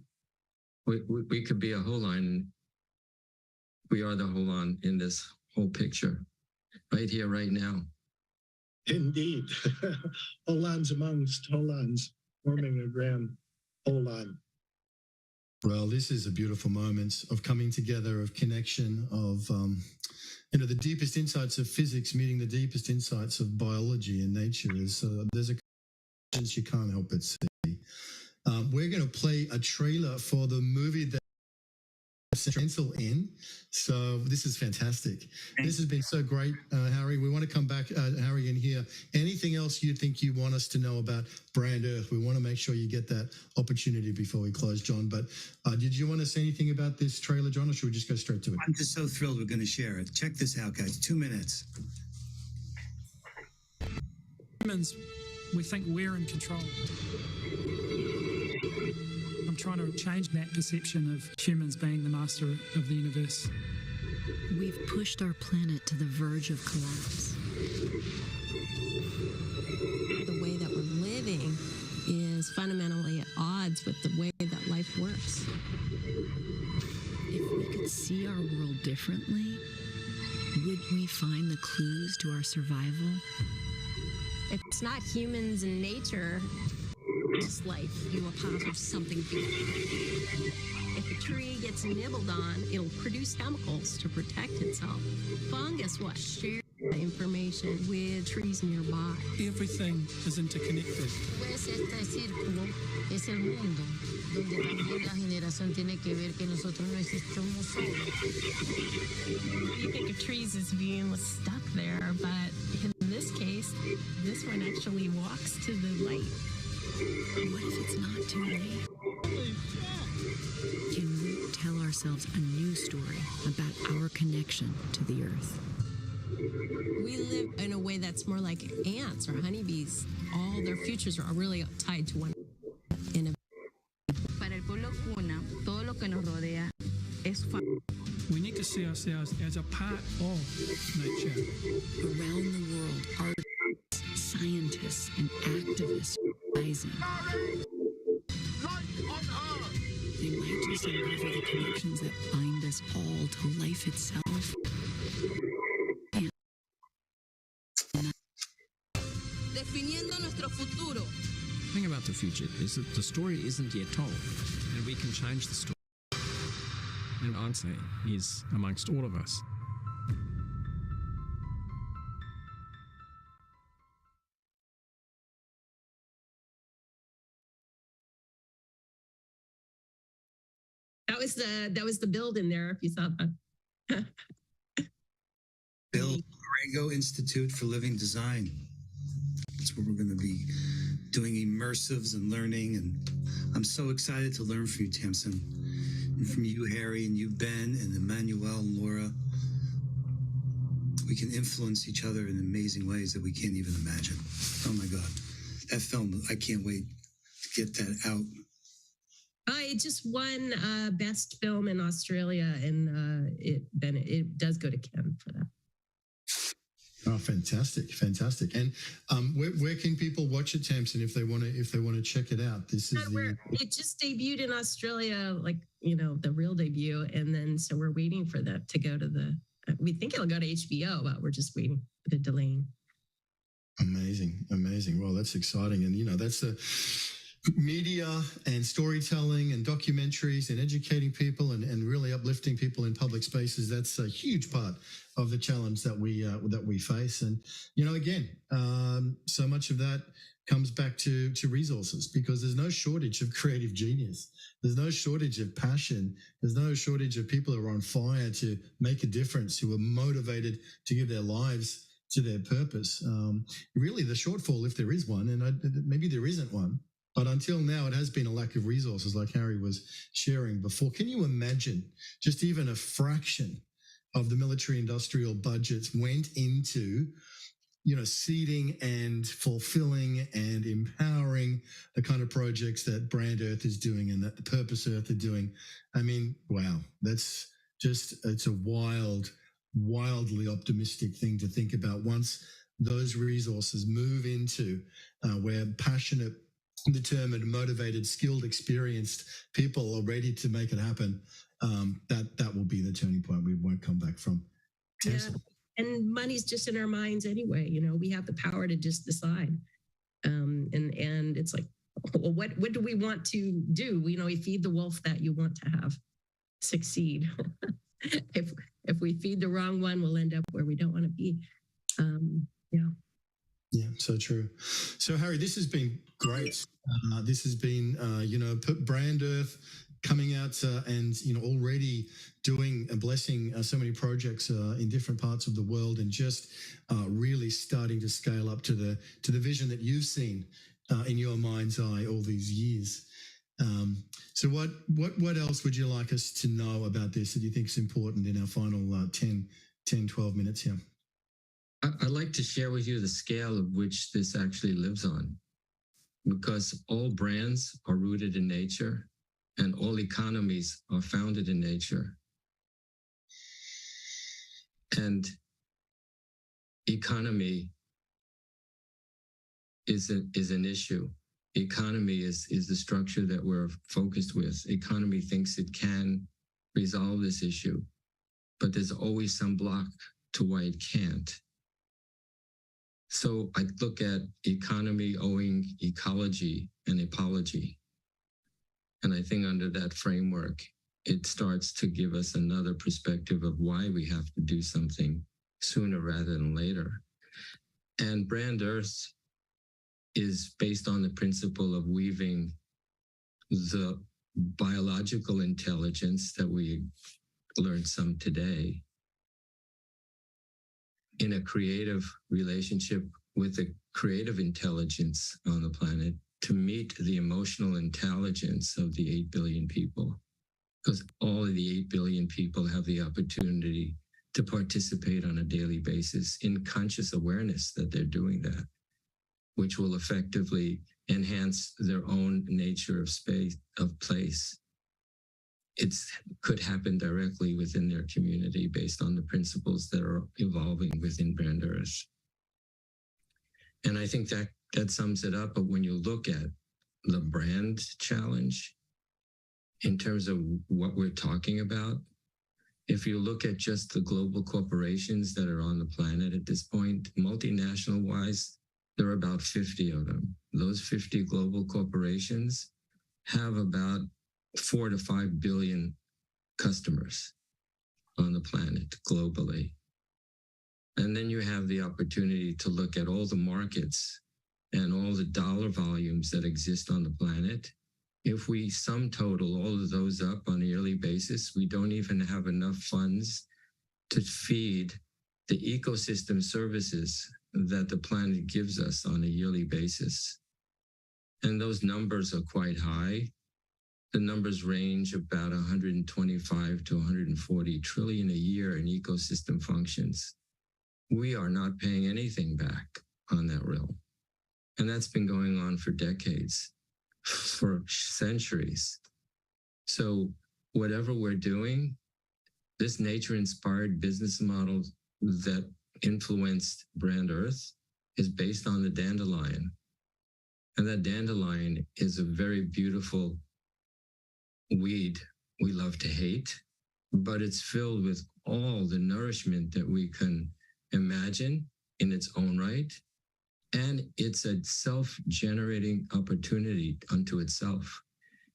We could be a whole line. We are the whole line in this whole picture, right here, right now. Indeed. Holons amongst holons, forming a grand holon. Well, this is a beautiful moment of coming together, of connection, of the deepest insights of physics meeting the deepest insights of biology and nature. There's a connection you can't help but see. We're going to play a trailer for the movie that pencil in. So this is fantastic. This has been so great, Harry. We want to come back, Harry, and hear anything else you think you want us to know about Brand Earth. We want to make sure you get that opportunity before we close, John. But did you want to say anything about this trailer, John, or should we just go straight to it? I'm just so thrilled we're going to share it. Check this out, guys. 2 minutes. Humans, we think we're in control. I'm trying to change that perception of humans being the master of the universe. We've pushed our planet to the verge of collapse. The way that we're living is fundamentally at odds with the way that life works. If we could see our world differently, Would we find the clues to our survival? It's not humans and nature, it's life. You are part of something bigger. If a tree gets nibbled on, it'll produce chemicals to protect itself. Fungus will share information with trees nearby. Everything is interconnected. Pues este círculo es el mundo, donde también la generación tiene que ver que nosotros no existimos solos. You think of trees as being stuck there, but in this case, this one actually walks to the light. What if it's not too late? Can we tell ourselves a new story about our connection to the earth? We live in a way that's more like ants or honeybees. All their futures are really tied to one. Para el pueblo cuna, todo lo que nos rodea es We need to see ourselves as a part of nature. Around the world, artists, scientists, and activists are rising. They might just uncover the connections that bind us all to life itself. Definiendo nuestro futuro. The thing about the future is that the story isn't yet told, and we can change the story. And the answer is amongst all of us. That was the build in there, if you saw that. Bill Borrego Institute for Living Design. That's where we're going to be doing immersives and learning. And I'm so excited to learn from you, Tamsin, and from you, Harry, and you, Ben, and Emmanuel and Laura. We can influence each other in amazing ways that we can't even imagine. Oh my God. That film, I can't wait to get that out. It just won best film in Australia, and it does go to Ken for that. Oh, fantastic, fantastic! And where can people watch it, Tamsin, if they want to check it out? This is it just debuted in Australia, like the real debut, and then so we're waiting for that to go to the. We think it'll go to HBO, but we're just waiting for the delaying. Amazing, amazing. Well, that's exciting, and that's the media and storytelling and documentaries and educating people and really uplifting people in public spaces. That's a huge part of the challenge that we face. And again, so much of that comes back to resources, because there's no shortage of creative genius. There's no shortage of passion. There's no shortage of people who are on fire to make a difference, who are motivated to give their lives to their purpose. Really, the shortfall, if there is one, and maybe there isn't one, but until now, it has been a lack of resources, like Harry was sharing before. Can you imagine just even a fraction of the military industrial budgets went into, seeding and fulfilling and empowering the kind of projects that Brand Earth is doing and that the Purpose Earth are doing? I mean, wow, it's a wildly optimistic thing to think about. Once those resources move into where passionate, determined, motivated, skilled, experienced people are ready to make it happen, that will be the turning point we won't come back from. Yeah. And money's just in our minds anyway. We have the power to just decide. And it's like, well, what do we want to do? We feed the wolf that you want to have succeed. If we feed the wrong one, we'll end up where we don't want to be. Yeah, so true. So, Harry, this has been great. This has been, Brand Earth coming out and, already doing and blessing so many projects in different parts of the world, and just really starting to scale up to the vision that you've seen in your mind's eye all these years. So what else would you like us to know about this that you think is important in our final 10, 12 minutes here? I'd like to share with you the scale of which this actually lives on, because all brands are rooted in nature and all economies are founded in nature. And economy is an issue. Economy is the structure that we're focused with. Economy thinks it can resolve this issue, but there's always some block to why it can't. So I look at economy owing ecology and ecology. And I think under that framework, it starts to give us another perspective of why we have to do something sooner rather than later. And Brand Earth is based on the principle of weaving the biological intelligence that we learned some today in a creative relationship with the creative intelligence on the planet to meet the emotional intelligence of the 8 billion people. Because all of the 8 billion people have the opportunity to participate on a daily basis in conscious awareness that they're doing that, which will effectively enhance their own nature of space, of place. It could happen directly within their community based on the principles that are evolving within Brand Earth. And I think that sums it up. But when you look at the brand challenge, in terms of what we're talking about, if you look at just the global corporations that are on the planet at this point, multinational wise, there are about 50 of them. Those 50 global corporations have about 4 to 5 billion customers on the planet globally. And then you have the opportunity to look at all the markets and all the dollar volumes that exist on the planet. If we sum total all of those up on a yearly basis, we don't even have enough funds to feed the ecosystem services that the planet gives us on a yearly basis. And those numbers are quite high. The numbers range about 125 to 140 trillion a year in ecosystem functions. We are not paying anything back on that realm. And that's been going on for decades, for centuries. So whatever we're doing, this nature-inspired business model that influenced Brand Earth is based on the dandelion. And that dandelion is a very beautiful weed we love to hate, but it's filled with all the nourishment that we can imagine in its own right. And it's a self-generating opportunity unto itself.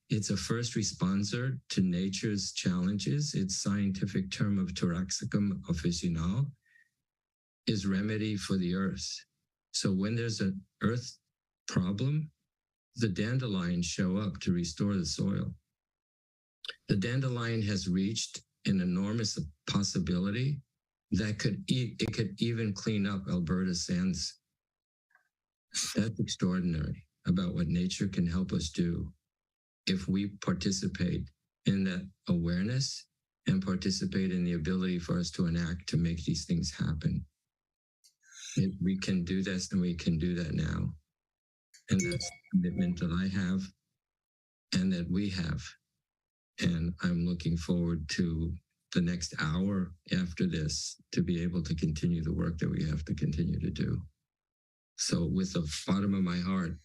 It's a first responder to nature's challenges. Its scientific term of Taraxacum officinal is remedy for the earth. So when there's an earth problem, the dandelions show up to restore the soil. The dandelion has reached an enormous possibility that it could even clean up Alberta's sands. That's extraordinary about what nature can help us do if we participate in that awareness and participate in the ability for us to enact to make these things happen. We can do this, and we can do that now. And that's the commitment that I have and that we have. And I'm looking forward to the next hour after this to be able to continue the work that we have to continue to do. So with the bottom of my heart,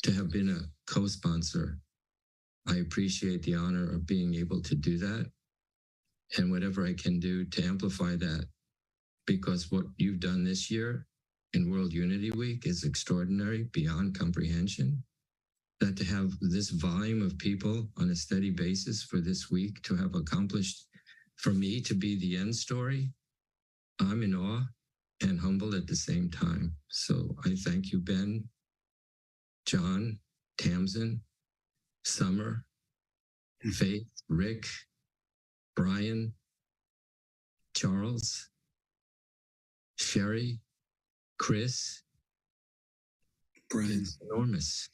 to have been a co-sponsor, I appreciate the honor of being able to do that and whatever I can do to amplify that, because what you've done this year in World Unity Week is extraordinary beyond comprehension. That to have this volume of people on a steady basis for this week to have accomplished, for me to be the end story, I'm in awe and humbled at the same time. So I thank you, Ben, John, Tamsin, Summer, Faith, Rick, Brian, Charles, Sherry, Chris. Brian. It's enormous.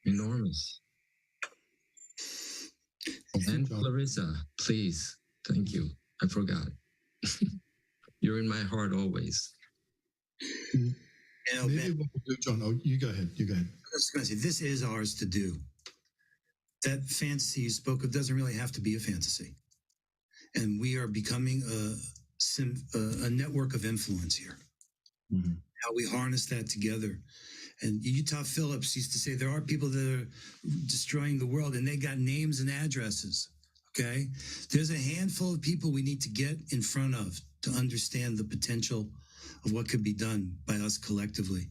Enormous. And Clarissa, please. Thank you. I forgot. You're in my heart always. You know, Maybe Ben, what we'll do, John. Oh, you go ahead. You go ahead. I was going to say, this is ours to do. That fantasy you spoke of doesn't really have to be a fantasy. And we are becoming a network of influence here. Mm-hmm. How we harness that together. And Utah Phillips used to say there are people that are destroying the world and they got names and addresses. Okay. There's a handful of people we need to get in front of to understand the potential of what could be done by us collectively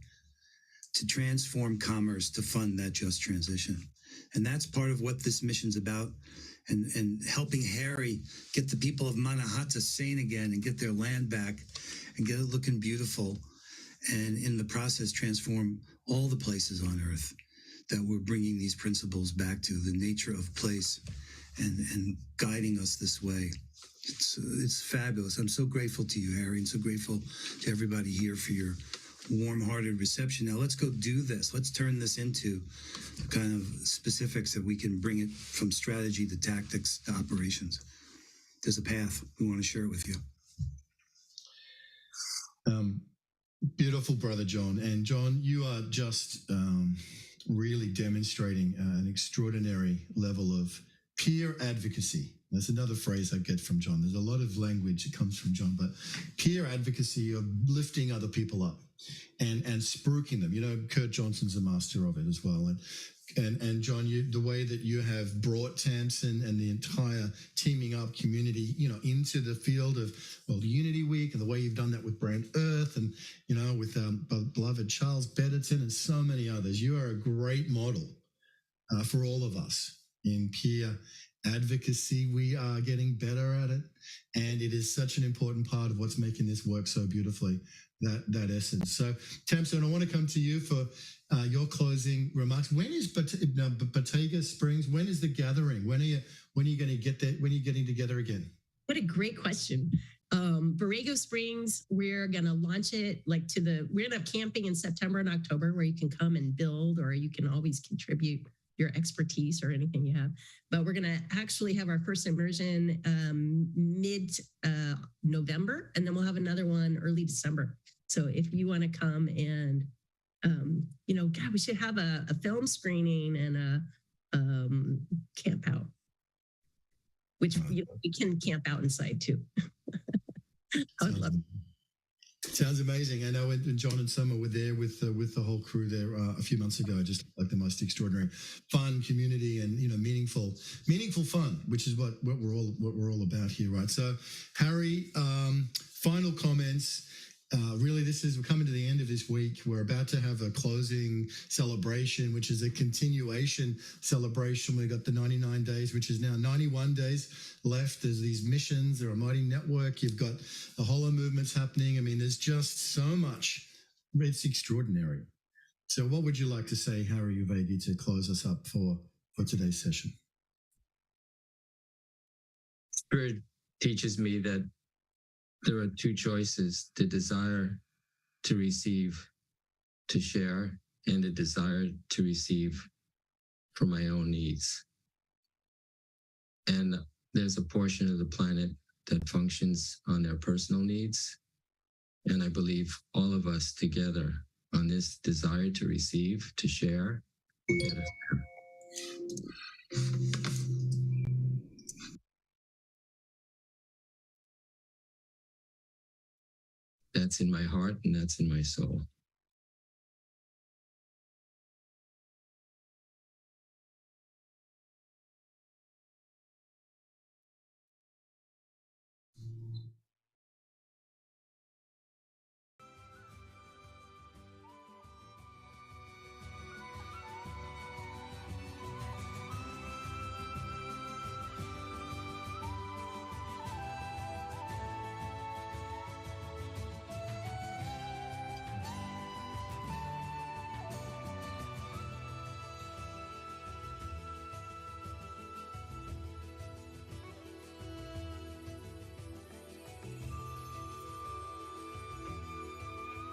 to transform commerce to fund that just transition. And that's part of what this mission's about. And helping Harry get the people of Manhattan sane again and get their land back and get it looking beautiful. And in the process, transform all the places on earth that we're bringing these principles back to, the nature of place and guiding us this way. It's fabulous. I'm so grateful to you, Harry, and so grateful to everybody here for your warm-hearted reception. Now let's go do this. Let's turn this into the kind of specifics that we can bring it from strategy to tactics to operations. There's a path. We want to share it with you. Beautiful, Brother John. And John, you are just really demonstrating an extraordinary level of peer advocacy. That's another phrase I get from John. There's a lot of language that comes from John, but peer advocacy of lifting other people up and spruiking them. You know, Kurt Johnson's a master of it as well. And John, the way that you have brought Tamsin and the entire teaming up community, you know, into the field of World Unity Week, and the way you've done that with Brand Earth, and you know, with beloved Charles Betterton and so many others. You are a great model for all of us in peer advocacy. We are getting better at it, and it is such an important part of what's making this work so beautifully. That essence. So, Tamsin, I want to come to you for your closing remarks. When is Batega Springs? When is the gathering? When are you going to get there? When are you getting together again? What a great question. Borrego Springs, we're going to launch it we're going to have camping in September and October where you can come and build, or you can always contribute your expertise or anything you have. But we're going to actually have our first immersion mid-November, and then we'll have another one early December. So if you want to come and, you know, God, we should have a film screening and a camp out, which you can camp out inside too. I would love it. Sounds amazing. I know when John and Summer were there with the whole crew there a few months ago, just like the most extraordinary fun community and, you know, meaningful fun, which is what we're all about here, right? So, Harry, final comments. Really, we're coming to the end of this week. We're about to have a closing celebration, which is a continuation celebration. We've got the 99 days, which is now 91 days left. There's these missions. They're a mighty network. You've got the Hollow movements happening. I mean, there's just so much. It's extraordinary. So what would you like to say, Harry Uvegi, to close us up for today's session? Spirit teaches me that there are two choices: the desire to receive, to share, and the desire to receive for my own needs. And there's a portion of the planet that functions on their personal needs. And I believe all of us together on this desire to receive, to share, will get us there. That's in my heart and that's in my soul.